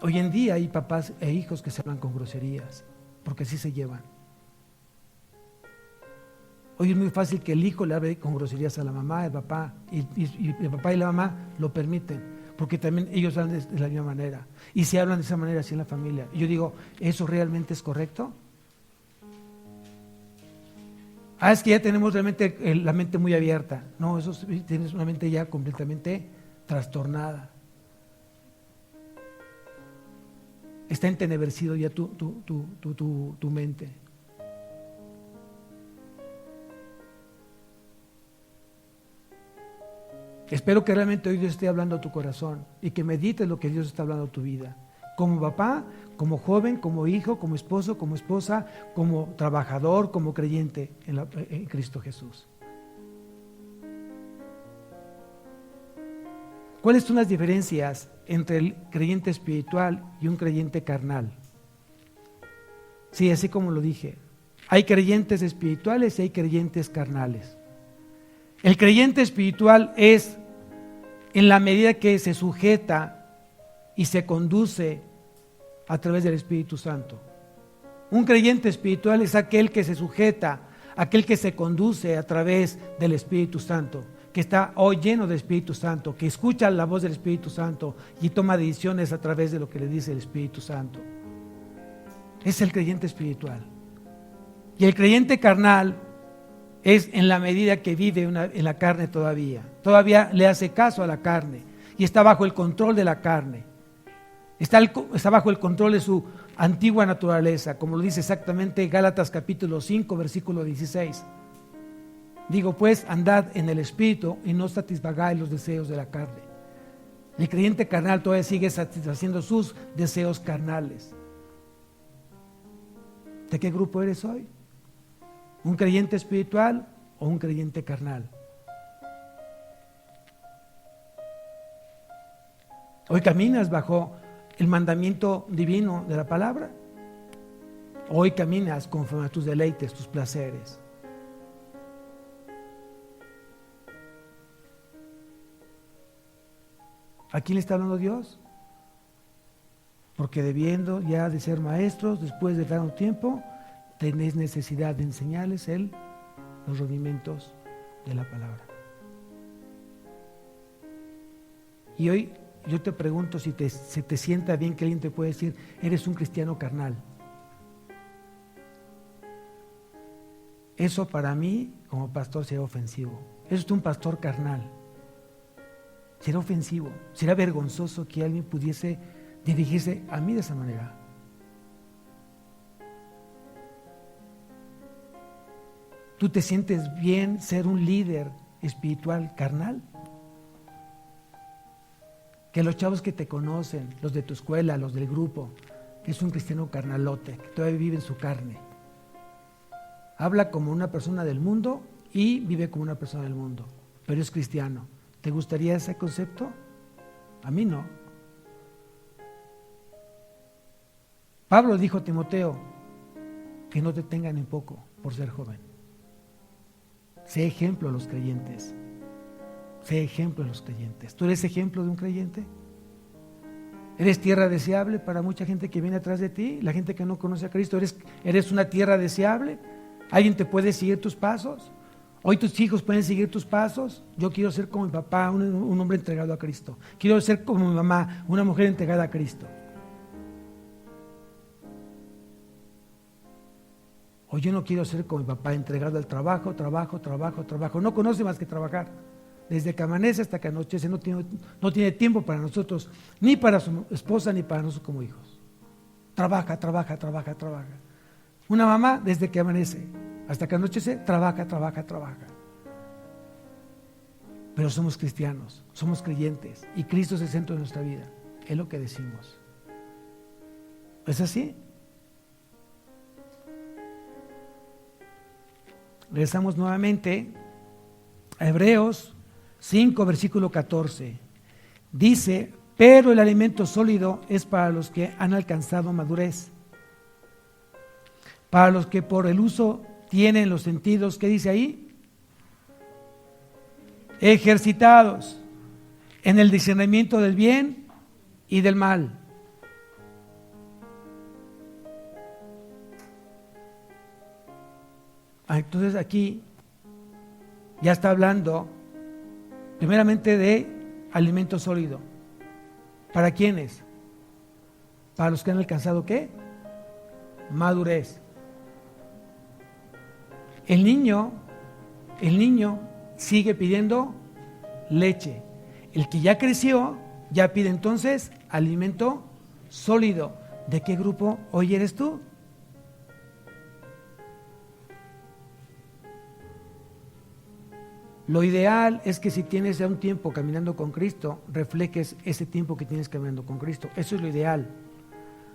Hoy en día hay papás e hijos que se hablan con groserías, porque así se llevan. Hoy es muy fácil que el hijo le hable con groserías a la mamá, el papá, y el papá y la mamá lo permiten, porque también ellos hablan de la misma manera, y se hablan de esa manera así en la familia. Y yo digo, ¿eso realmente es correcto? Es que ya tenemos realmente la mente muy abierta. No, eso tienes una mente ya completamente trastornada. Está entenebrecido ya tu mente. Espero que realmente hoy Dios esté hablando a tu corazón y que medites lo que Dios está hablando a tu vida. Como papá, como joven, como hijo, como esposo, como esposa, como trabajador, como creyente en Cristo Jesús. ¿Cuáles son las diferencias entre el creyente espiritual y un creyente carnal? Sí, así como lo dije. Hay creyentes espirituales y hay creyentes carnales. El creyente espiritual es en la medida que se sujeta y se conduce a través del Espíritu Santo. Un creyente espiritual es aquel que se sujeta, aquel que se conduce a través del Espíritu Santo, que está hoy lleno del Espíritu Santo, que escucha la voz del Espíritu Santo y toma decisiones a través de lo que le dice el Espíritu Santo. Es el creyente espiritual. Y el creyente carnal es en la medida que vive en la carne todavía le hace caso a la carne y está bajo el control de la carne, está bajo el control de su antigua naturaleza, como lo dice exactamente Gálatas capítulo 5 versículo 16. Digo pues, andad en el Espíritu y no satisfagáis los deseos de la carne. El creyente carnal todavía sigue satisfaciendo sus deseos carnales. ¿De qué grupo eres hoy? ¿Un creyente espiritual o un creyente carnal? ¿Hoy caminas bajo el mandamiento divino de la palabra? ¿Hoy caminas conforme a tus deleites, tus placeres? ¿A quién le está hablando Dios? Porque debiendo ya de ser maestros, después de dar un tiempo, tenéis necesidad de enseñarles los rudimentos de la palabra. Y hoy yo te pregunto si te sienta bien que alguien te puede decir, eres un cristiano carnal. Eso para mí, como pastor, será ofensivo. Eso es un pastor carnal. Será ofensivo, será vergonzoso que alguien pudiese dirigirse a mí de esa manera. ¿Tú te sientes bien ser un líder espiritual carnal? Que los chavos que te conocen, los de tu escuela, los del grupo, que es un cristiano carnalote, que todavía vive en su carne. Habla como una persona del mundo y vive como una persona del mundo, pero es cristiano. ¿Te gustaría ese concepto? A mí no. Pablo dijo a Timoteo que no te tengan en poco por ser joven. Sé ejemplo a los creyentes. Sé ejemplo a los creyentes. ¿Tú eres ejemplo de un creyente? ¿Eres tierra deseable para mucha gente que viene atrás de ti? La gente que no conoce a Cristo. ¿Eres una tierra deseable? ¿Alguien te puede seguir tus pasos? ¿Hoy tus hijos pueden seguir tus pasos? Yo quiero ser como mi papá, un hombre entregado a Cristo. Quiero ser como mi mamá, una mujer entregada a Cristo. O yo no quiero ser como mi papá, entregado al trabajo. No conoce más que trabajar. desde que amanece hasta que anochece, no tiene tiempo para nosotros, ni para su esposa, ni para nosotros como hijos. Trabaja. Una mamá, desde que amanece hasta que anochece, trabaja. Pero somos cristianos, somos creyentes, y Cristo es el centro de nuestra vida. Es lo que decimos. ¿Es así? Regresamos nuevamente a Hebreos 5, versículo 14. Dice: pero el alimento sólido es para los que han alcanzado madurez, para los que por el uso tienen los sentidos, ¿qué dice ahí? Ejercitados en el discernimiento del bien y del mal. Entonces aquí ya está hablando primeramente de alimento sólido. ¿Para quiénes? Para los que han alcanzado ¿qué? Madurez. El niño sigue pidiendo leche. El que ya creció ya pide entonces alimento sólido. ¿De qué grupo hoy eres tú? Lo ideal es que si tienes ya un tiempo caminando con Cristo, reflejes ese tiempo que tienes caminando con Cristo. Eso es lo ideal.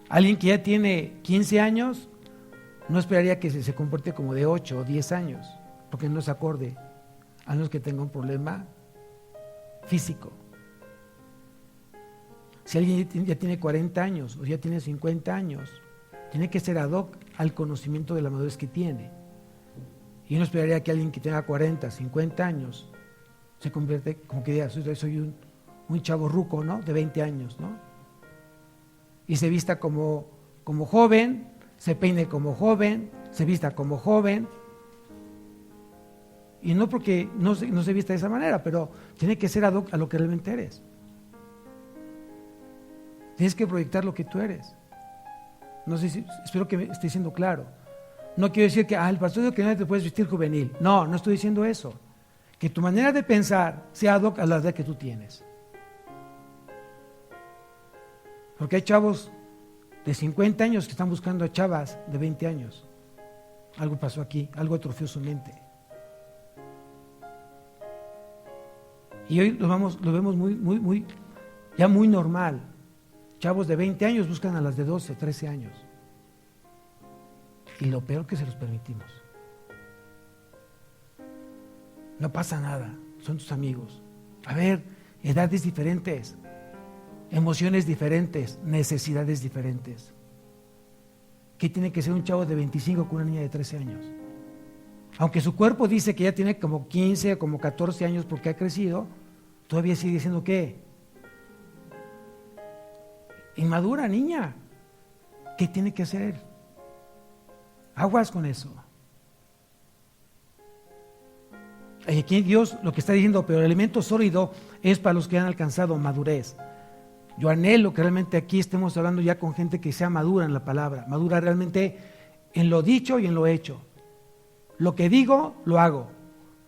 Alguien que ya tiene 15 años, no esperaría que se comporte como de 8 o 10 años, porque no es acorde, a menos que tenga un problema físico. Si alguien ya tiene 40 años o ya tiene 50 años, tiene que ser ad hoc al conocimiento de la madurez que tiene. Y no esperaría que alguien que tenga 40, 50 años se convierte, como que diga, soy un chavo ruco, ¿no? De 20 años, ¿no? Y se vista como joven, se peine como joven, se vista como joven. Y no porque no se vista de esa manera, pero tiene que ser ad hoc a lo que realmente eres. Tienes que proyectar lo que tú eres. No sé espero que me esté siendo claro. No quiero decir que el pastor dijo que no te puedes vestir juvenil. No estoy diciendo eso. Que tu manera de pensar sea ad hoc a la edad que tú tienes. Porque hay chavos de 50 años que están buscando a chavas de 20 años. Algo pasó aquí, algo atrofió su mente. Y hoy lo vemos ya muy normal. Chavos de 20 años buscan a las de 12, 13 años. Y lo peor que se los permitimos. No pasa nada, son tus amigos. A ver, edades diferentes, emociones diferentes, necesidades diferentes. ¿Qué tiene que ser un chavo de 25 con una niña de 13 años? Aunque su cuerpo dice que ya tiene como 15 o como 14 años porque ha crecido, todavía sigue diciendo ¿qué? Inmadura, niña. ¿Qué tiene que hacer? Aguas con eso. Y aquí Dios lo que está diciendo, pero el alimento sólido es para los que han alcanzado madurez. Yo anhelo que realmente aquí estemos hablando ya con gente que sea madura en la palabra, madura realmente en lo dicho y en lo hecho. Lo que digo, lo hago.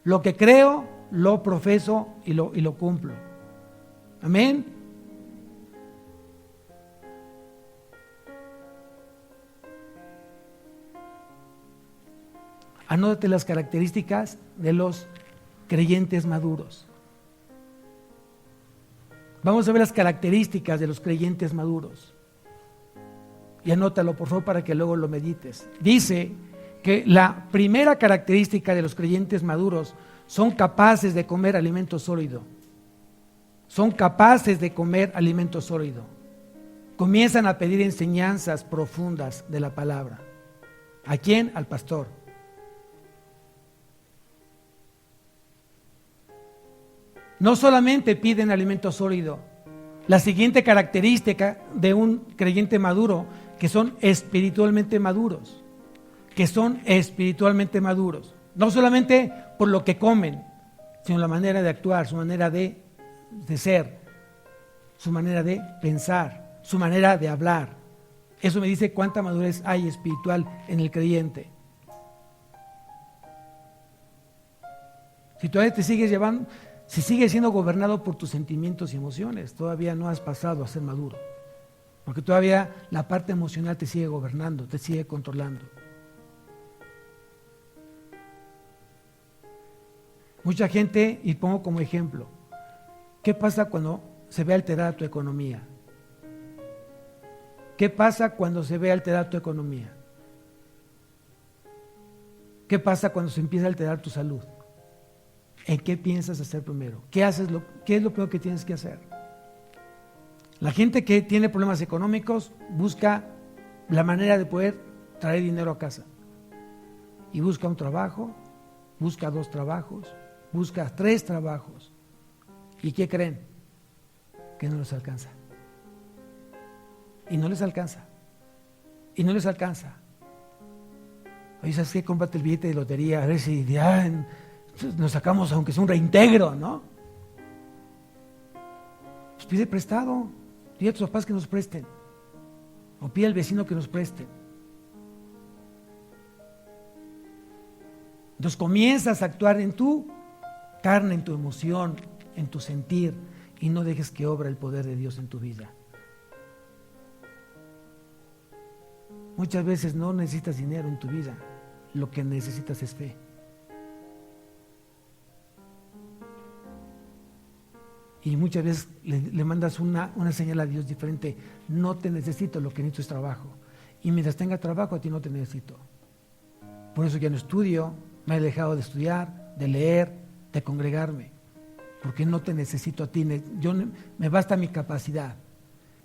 Lo que creo, lo profeso y lo cumplo. Amén. Anótate las características de los creyentes maduros. Vamos a ver las características de los creyentes maduros. Y anótalo, por favor, para que luego lo medites. Dice que la primera característica de los creyentes maduros son capaces de comer alimento sólido. Son capaces de comer alimento sólido. Comienzan a pedir enseñanzas profundas de la palabra. ¿A quién? Al pastor. No solamente piden alimento sólido. La siguiente característica de un creyente maduro, que son espiritualmente maduros. Que son espiritualmente maduros. No solamente por lo que comen, sino la manera de actuar, su manera de ser, su manera de pensar, su manera de hablar. Eso me dice cuánta madurez hay espiritual en el creyente. Si todavía te sigues Si sigues siendo gobernado por tus sentimientos y emociones, todavía no has pasado a ser maduro. Porque todavía la parte emocional te sigue gobernando, te sigue controlando. Mucha gente, y pongo como ejemplo, ¿qué pasa cuando se ve alterada tu economía? ¿Qué pasa cuando se ve alterada tu economía? ¿Qué pasa cuando se empieza a alterar tu salud? ¿En qué piensas hacer primero? ¿Qué es lo peor que tienes que hacer? La gente que tiene problemas económicos busca la manera de poder traer dinero a casa. Y busca un trabajo, busca 2 trabajos, busca 3 trabajos. ¿Y qué creen? Que no les alcanza. Y no les alcanza. Y no les alcanza. Oye, ¿sabes qué? Cómprate el billete de lotería, a ver si ya nos sacamos aunque sea un reintegro, ¿no? Pues pide prestado. Dile a tus papás que nos presten. O pide al vecino que nos preste. Entonces comienzas a actuar en tu carne, en tu emoción, en tu sentir, y no dejes que obra el poder de Dios en tu vida. Muchas veces no necesitas dinero en tu vida, lo que necesitas es fe. Y muchas veces le mandas una señal a Dios diferente: no te necesito, lo que necesito es trabajo. Y mientras tenga trabajo, a ti no te necesito. Por eso ya no estudio, me he dejado de estudiar, de leer, de congregarme, porque no te necesito a ti. Me basta mi capacidad.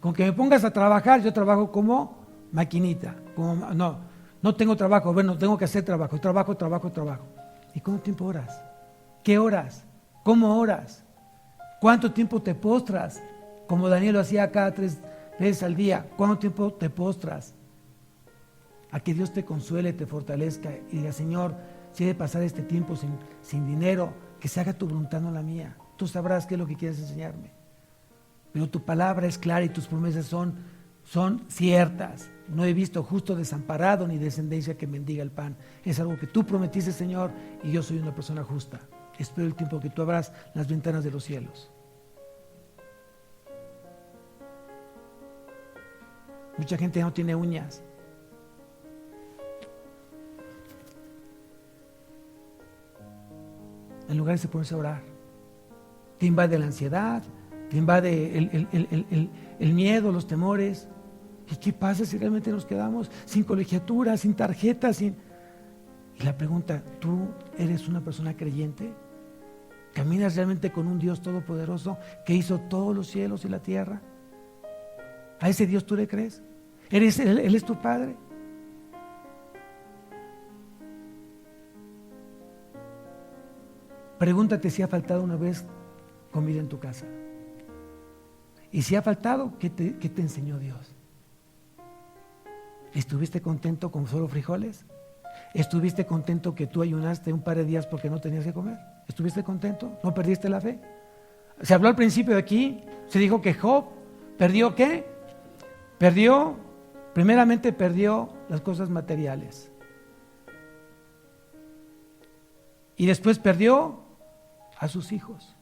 Con que me pongas a trabajar, yo trabajo como maquinita. No tengo trabajo, bueno, tengo que hacer trabajo. ¿Y cuánto tiempo oras? ¿Qué oras? ¿Cómo oras? ¿Cuánto tiempo te postras? Como Daniel lo hacía cada 3 veces al día. ¿Cuánto tiempo te postras? A que Dios te consuele, te fortalezca y diga: Señor, si he de pasar este tiempo sin dinero, que se haga tu voluntad, no la mía. Tú sabrás qué es lo que quieres enseñarme. Pero tu palabra es clara y tus promesas son ciertas. No he visto justo desamparado ni descendencia que mendiga el pan. Es algo que tú prometiste, Señor, y yo soy una persona justa. Espero el tiempo que tú abras las ventanas de los cielos. Mucha gente no tiene uñas. En lugar de ponerse a orar, te invade la ansiedad, te invade el miedo, los temores. ¿Y qué pasa si realmente nos quedamos sin colegiatura, sin tarjetas? Y la pregunta: ¿tú eres una persona creyente? ¿Caminas realmente con un Dios todopoderoso que hizo todos los cielos y la tierra? ¿A ese Dios tú le crees? ¿Él es tu Padre? Pregúntate si ha faltado una vez comida en tu casa. Y si ha faltado, ¿qué te enseñó Dios? ¿Estuviste contento con solo frijoles? ¿Estuviste contento que tú ayunaste un par de días porque no tenías que comer? ¿Estuviste contento? ¿No perdiste la fe? Se habló al principio de aquí, se dijo que Job perdió ¿qué? Primeramente perdió las cosas materiales. Y después perdió a sus hijos.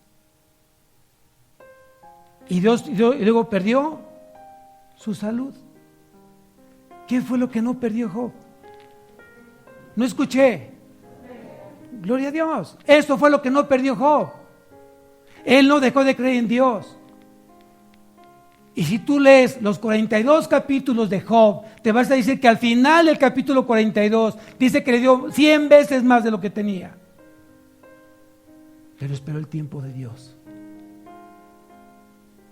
Y luego perdió su salud. ¿Qué fue lo que no perdió Job? No escuché. Gloria a Dios. Esto fue lo que no perdió Job. Él no dejó de creer en Dios. Y si tú lees los 42 capítulos de Job, te vas a decir que al final del capítulo 42 dice que le dio 100 veces más de lo que tenía. Pero esperó el tiempo de Dios.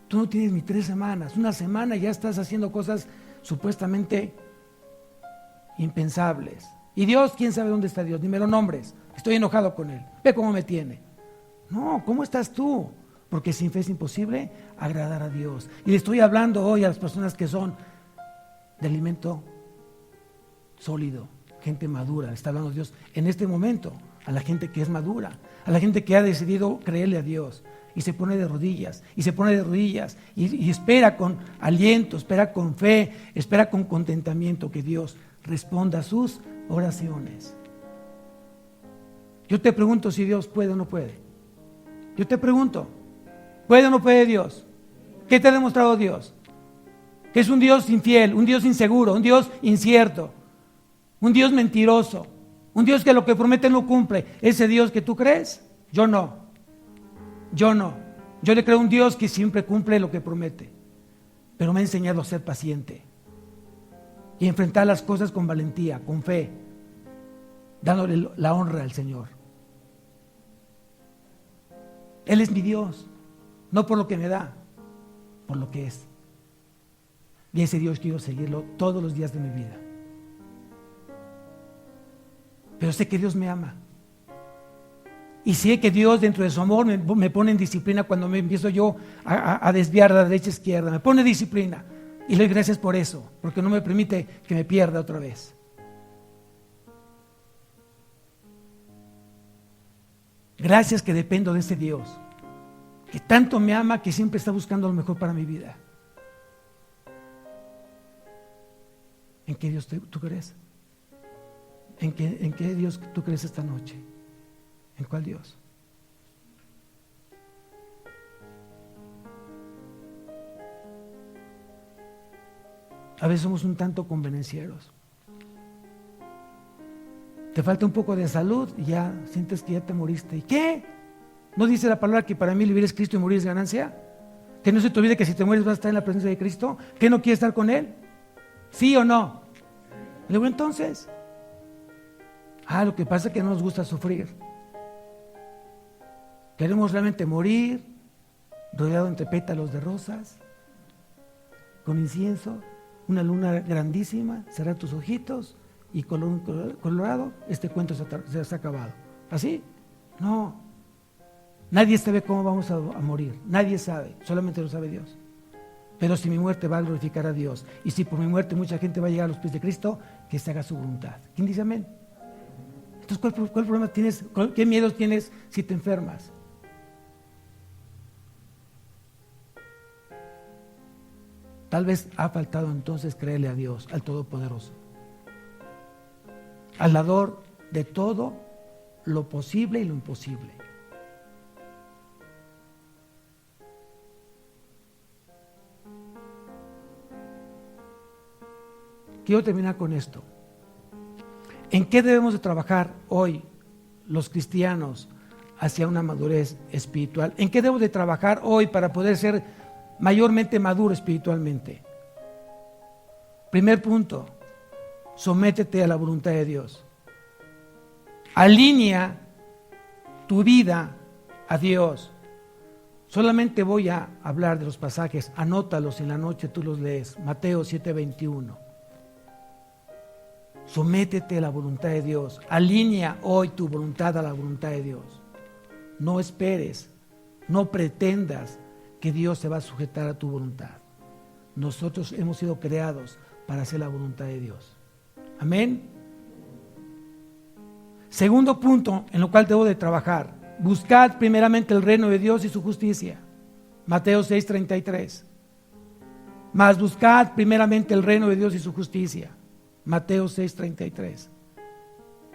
Tú no tienes ni 3 semanas, una semana ya estás haciendo cosas supuestamente impensables. Y Dios, ¿quién sabe dónde está Dios? Ni me lo nombres, estoy enojado con Él, ve cómo me tiene. No, ¿cómo estás tú? Porque sin fe es imposible agradar a Dios. Y le estoy hablando hoy a las personas que son de alimento sólido, gente madura. Le está hablando Dios en este momento a la gente que es madura, a la gente que ha decidido creerle a Dios y se pone de rodillas, y espera con aliento, espera con fe, espera con contentamiento que Dios responda a sus oraciones. Yo te pregunto si Dios puede o no puede. Yo te pregunto, ¿puede o no puede Dios? ¿Qué te ha demostrado Dios? Que es un Dios infiel, un Dios inseguro, un Dios incierto, un Dios mentiroso, un Dios que lo que promete no cumple. ¿Ese Dios que tú crees? Yo no. Yo no. Yo le creo a un Dios que siempre cumple lo que promete, pero me ha enseñado a ser paciente y enfrentar las cosas con valentía, con fe, dándole la honra al Señor. Él es mi Dios, no por lo que me da, por lo que es. Y ese Dios quiero seguirlo todos los días de mi vida. Pero sé que Dios me ama. Y sé que Dios dentro de su amor me pone en disciplina cuando me empiezo yo a desviar de la derecha a izquierda. Me pone disciplina. Y le doy gracias por eso, porque no me permite que me pierda otra vez. Gracias que dependo de ese Dios, que tanto me ama, que siempre está buscando lo mejor para mi vida. ¿En qué Dios tú crees? ¿En qué Dios tú crees esta noche? ¿En cuál Dios? A veces somos un tanto convenencieros. Te falta un poco de salud y ya sientes que ya te moriste. ¿Y qué? ¿No dice la palabra que para mí vivir es Cristo y morir es ganancia? ¿Que no se te olvide que si te mueres vas a estar en la presencia de Cristo? ¿Que no quieres estar con Él? ¿Sí o no? Luego entonces, lo que pasa es que no nos gusta sufrir. Queremos realmente morir rodeado entre pétalos de rosas, con incienso, una luna grandísima, cerrar tus ojitos y colorado, este cuento se ha acabado. ¿Así? No. Nadie sabe cómo vamos a morir, nadie sabe, solamente lo sabe Dios. Pero si mi muerte va a glorificar a Dios, y si por mi muerte mucha gente va a llegar a los pies de Cristo, que se haga su voluntad. ¿Quién dice amén? Entonces, ¿cuál problema tienes? ¿Qué miedos tienes si te enfermas? Tal vez ha faltado entonces creerle a Dios, al Todopoderoso, al dador de todo lo posible y lo imposible. Quiero terminar con esto. ¿En qué debemos de trabajar hoy los cristianos hacia una madurez espiritual? ¿En qué debo de trabajar hoy para poder ser mayormente maduro espiritualmente? Primer punto, sométete a la voluntad de Dios. Alinea tu vida a Dios. Solamente voy a hablar de los pasajes, anótalos en la noche, tú los lees. Mateo 7:21. Sométete a la voluntad de Dios. Alinea hoy tu voluntad a la voluntad de Dios. No esperes, no pretendas que Dios se va a sujetar a tu voluntad. Nosotros hemos sido creados para hacer la voluntad de Dios. Amén. Segundo punto en lo cual debo de trabajar. Buscad primeramente el reino de Dios y su justicia. Mateo 6:33. Mas buscad primeramente el reino de Dios y su justicia. Mateo 6:33.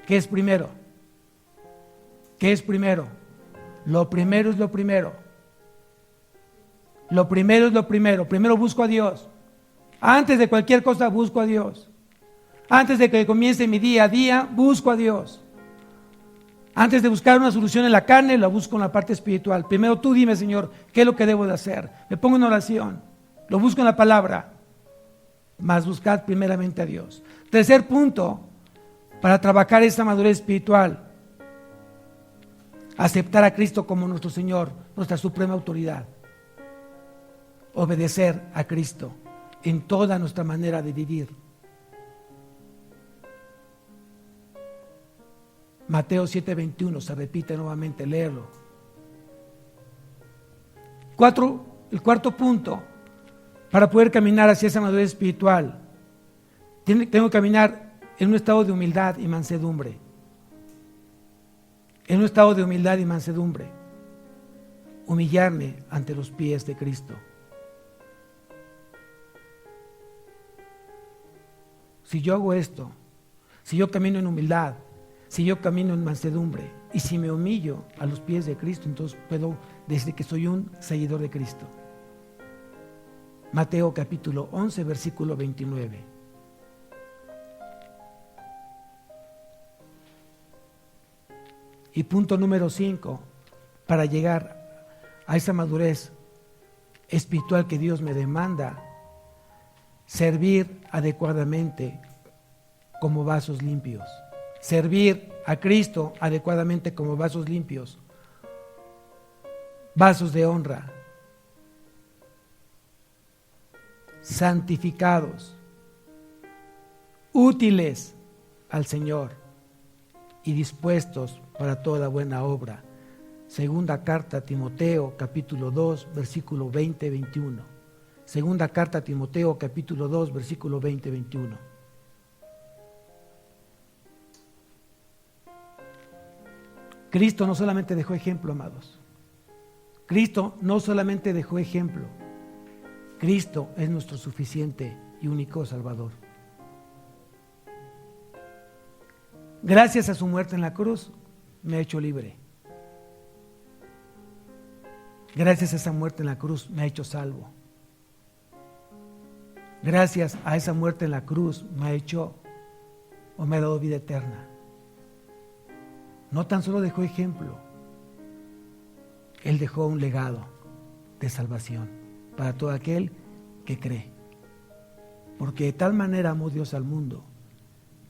¿Qué es primero? ¿Qué es primero? Lo primero es lo primero. Lo primero es lo primero. Primero busco a Dios. Antes de cualquier cosa busco a Dios. Antes de que comience mi día a día, busco a Dios. Antes de buscar una solución en la carne, la busco en la parte espiritual. Primero tú dime, Señor, ¿qué es lo que debo de hacer? Me pongo en oración. Lo busco en la palabra. Mas buscad primeramente a Dios. Tercer punto, para trabajar esta madurez espiritual, aceptar a Cristo como nuestro Señor, nuestra suprema autoridad. Obedecer a Cristo en toda nuestra manera de vivir. Mateo 7:21, se repite nuevamente, léelo. El cuarto punto, para poder caminar hacia esa madurez espiritual, tengo que caminar en un estado de humildad y mansedumbre. En un estado de humildad y mansedumbre. Humillarme ante los pies de Cristo. Si yo hago esto, si yo camino en humildad, Si yo camino en mansedumbre y si me humillo a los pies de Cristo, entonces puedo decir que soy un seguidor de Cristo. Mateo capítulo 11, versículo 29. Y punto número 5, para llegar a esa madurez espiritual que Dios me demanda, servir adecuadamente como vasos limpios. Servir a Cristo adecuadamente como vasos limpios, vasos de honra, santificados, útiles al Señor y dispuestos para toda buena obra. Segunda carta a Timoteo, capítulo 2, versículo 20-21. Segunda carta a Timoteo, capítulo 2, versículo 20-21. Cristo no solamente dejó ejemplo, amados. Cristo no solamente dejó ejemplo. Cristo es nuestro suficiente y único Salvador. Gracias a su muerte en la cruz, me ha hecho libre. Gracias a esa muerte en la cruz, me ha hecho salvo. Gracias a esa muerte en la cruz, me ha dado vida eterna. No tan solo dejó ejemplo, Él dejó un legado de salvación para todo aquel que cree. Porque de tal manera amó Dios al mundo,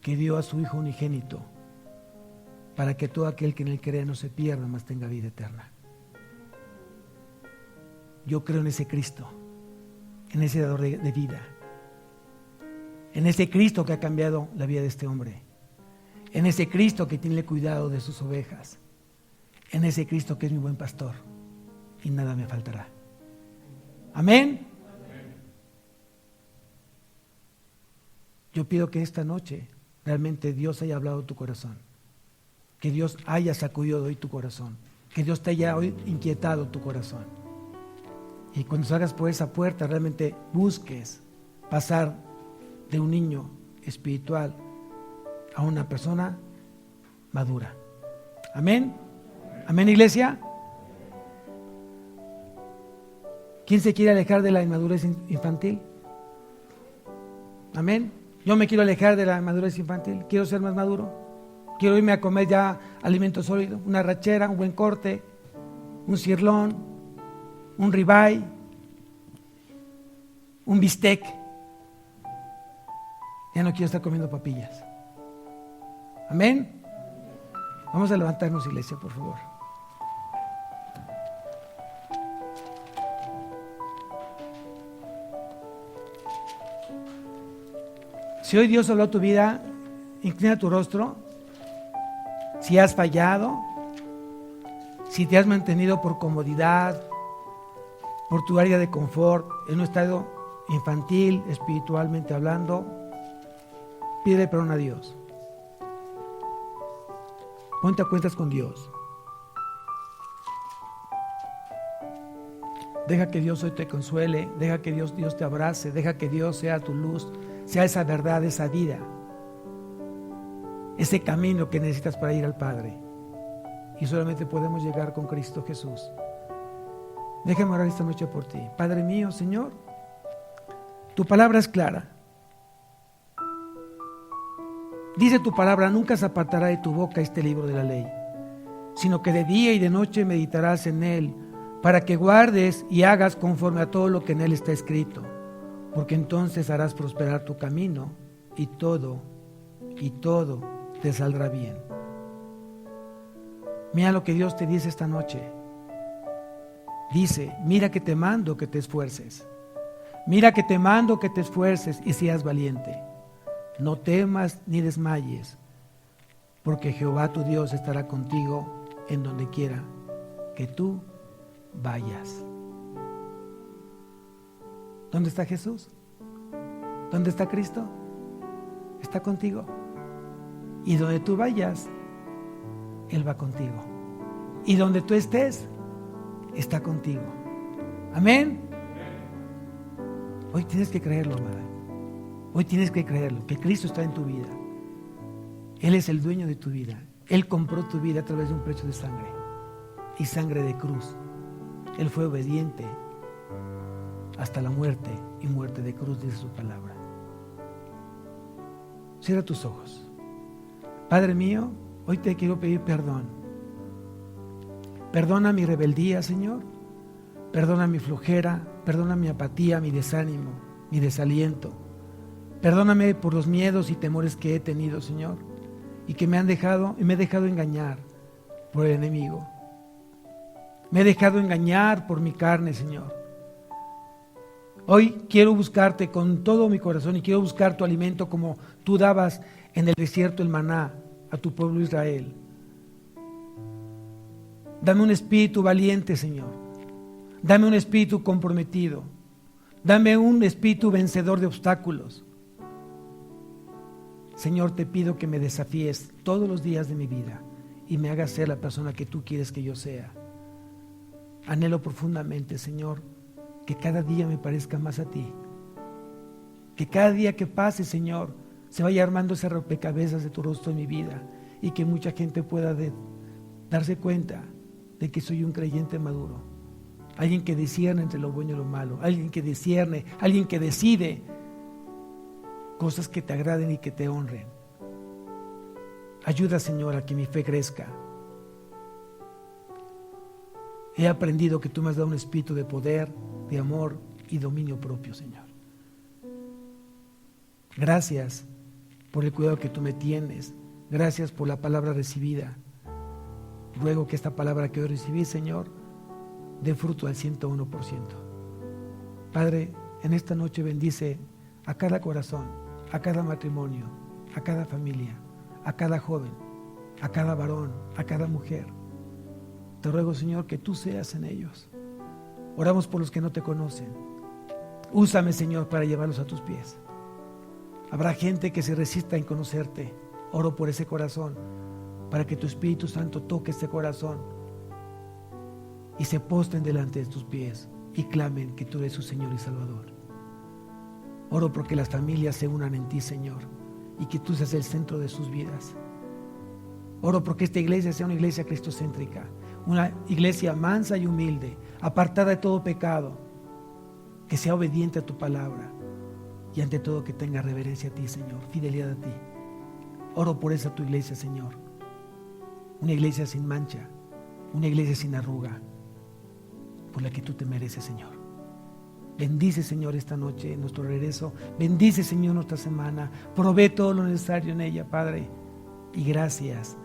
que dio a su Hijo unigénito, para que todo aquel que en Él cree no se pierda, mas tenga vida eterna. Yo creo en ese Cristo, en ese dador de vida, en ese Cristo que ha cambiado la vida de este hombre, en ese Cristo que tiene cuidado de sus ovejas, en ese Cristo que es mi buen pastor y nada me faltará. Amén. Yo pido que esta noche realmente Dios haya hablado a tu corazón, que Dios haya sacudido hoy tu corazón, que Dios te haya hoy inquietado tu corazón. Y cuando salgas por esa puerta realmente busques pasar de un niño espiritual a una persona madura. Amén. Amén, iglesia. ¿Quién se quiere alejar de la inmadurez infantil? Amén. Yo me quiero alejar de la inmadurez infantil. Quiero ser más maduro. Quiero irme a comer ya alimento sólido, una rachera, un buen corte, un cirlón, un ribeye, un bistec. Ya no quiero estar comiendo papillas. Amén. Vamos a levantarnos, iglesia, por favor. Si hoy Dios habló a tu vida, inclina tu rostro. Si has fallado, si te has mantenido por comodidad, por tu área de confort, en un estado infantil, espiritualmente hablando, pide perdón a Dios. Ponte a cuentas con Dios. Deja que Dios hoy te consuele, deja que Dios te abrace, deja que Dios sea tu luz, sea esa verdad, esa vida, ese camino que necesitas para ir al Padre. Y solamente podemos llegar con Cristo Jesús. Déjame orar esta noche por ti. Padre mío, Señor, tu palabra es clara. Dice tu palabra: nunca se apartará de tu boca este libro de la ley, sino que de día y de noche meditarás en él, para que guardes y hagas conforme a todo lo que en él está escrito, porque entonces harás prosperar tu camino y todo te saldrá bien. Mira lo que Dios te dice esta noche. Dice: mira que te mando que te esfuerces. Mira que te mando que te esfuerces y seas valiente. No temas ni desmayes, porque Jehová tu Dios estará contigo en donde quiera que tú vayas. ¿Dónde está Jesús? ¿Dónde está Cristo? Está contigo. Y donde tú vayas, Él va contigo. Y donde tú estés, está contigo. Amén. Hoy tienes que creerlo, amada. Hoy tienes que creerlo, que Cristo está en tu vida. Él es el dueño de tu vida. Él compró tu vida a través de un precio de sangre y sangre de cruz. Él fue obediente hasta la muerte y muerte de cruz, dice su palabra. Cierra tus ojos. Padre mío, hoy te quiero pedir perdón. Perdona mi rebeldía, Señor. Perdona mi flojera, perdona mi apatía, mi desánimo, mi desaliento. Perdóname por los miedos y temores que he tenido, Señor, y que me he dejado engañar por el enemigo. Me he dejado engañar por mi carne, Señor. Hoy quiero buscarte con todo mi corazón y quiero buscar tu alimento como tú dabas en el desierto el maná a tu pueblo Israel. Dame un espíritu valiente, Señor. Dame un espíritu comprometido. Dame un espíritu vencedor de obstáculos. Señor, te pido que me desafíes todos los días de mi vida y me hagas ser la persona que tú quieres que yo sea. Anhelo profundamente, Señor, que cada día me parezca más a ti. Que cada día que pase, Señor, se vaya armando ese rompecabezas de tu rostro en mi vida y que mucha gente pueda darse cuenta de que soy un creyente maduro. Alguien que discierne entre lo bueno y lo malo, alguien que discierne, alguien que decide cosas que te agraden y que te honren. Ayuda, Señor, a que mi fe crezca. He aprendido que tú me has dado un espíritu de poder, de amor y dominio propio, Señor. Gracias por el cuidado que tú me tienes. Gracias por la palabra recibida. Ruego que esta palabra que hoy recibí, Señor, dé fruto al 101%. Padre, en esta noche bendice a cada corazón, a cada matrimonio, a cada familia, a cada joven, a cada varón, a cada mujer. Te ruego, Señor, que tú seas en ellos. Oramos por los que no te conocen. Úsame, Señor, para llevarlos a tus pies. Habrá gente que se resista en conocerte. Oro por ese corazón, para que tu Espíritu Santo toque este corazón y se postren delante de tus pies y clamen que tú eres su Señor y Salvador. Oro porque las familias se unan en ti, Señor, y que tú seas el centro de sus vidas. Oro porque esta iglesia sea una iglesia cristocéntrica, una iglesia mansa y humilde, apartada de todo pecado, que sea obediente a tu palabra y ante todo que tenga reverencia a ti, Señor, fidelidad a ti. Oro por esa tu iglesia, Señor, una iglesia sin mancha, una iglesia sin arruga, por la que tú te mereces, Señor. Bendice, Señor, esta noche nuestro regreso. Bendice, Señor, nuestra semana. Provee todo lo necesario en ella, Padre. Y gracias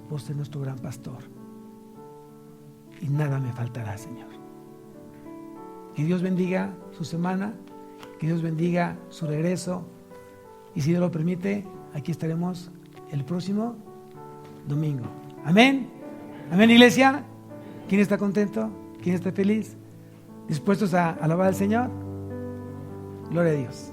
por ser nuestro gran pastor. Y nada me faltará, Señor. Que Dios bendiga su semana, que Dios bendiga su regreso. Y si Dios lo permite, aquí estaremos el próximo domingo. Amén. Amén, iglesia. ¿Quién está contento? ¿Quién está feliz? ¿Dispuestos a alabar al Señor? Gloria a Dios.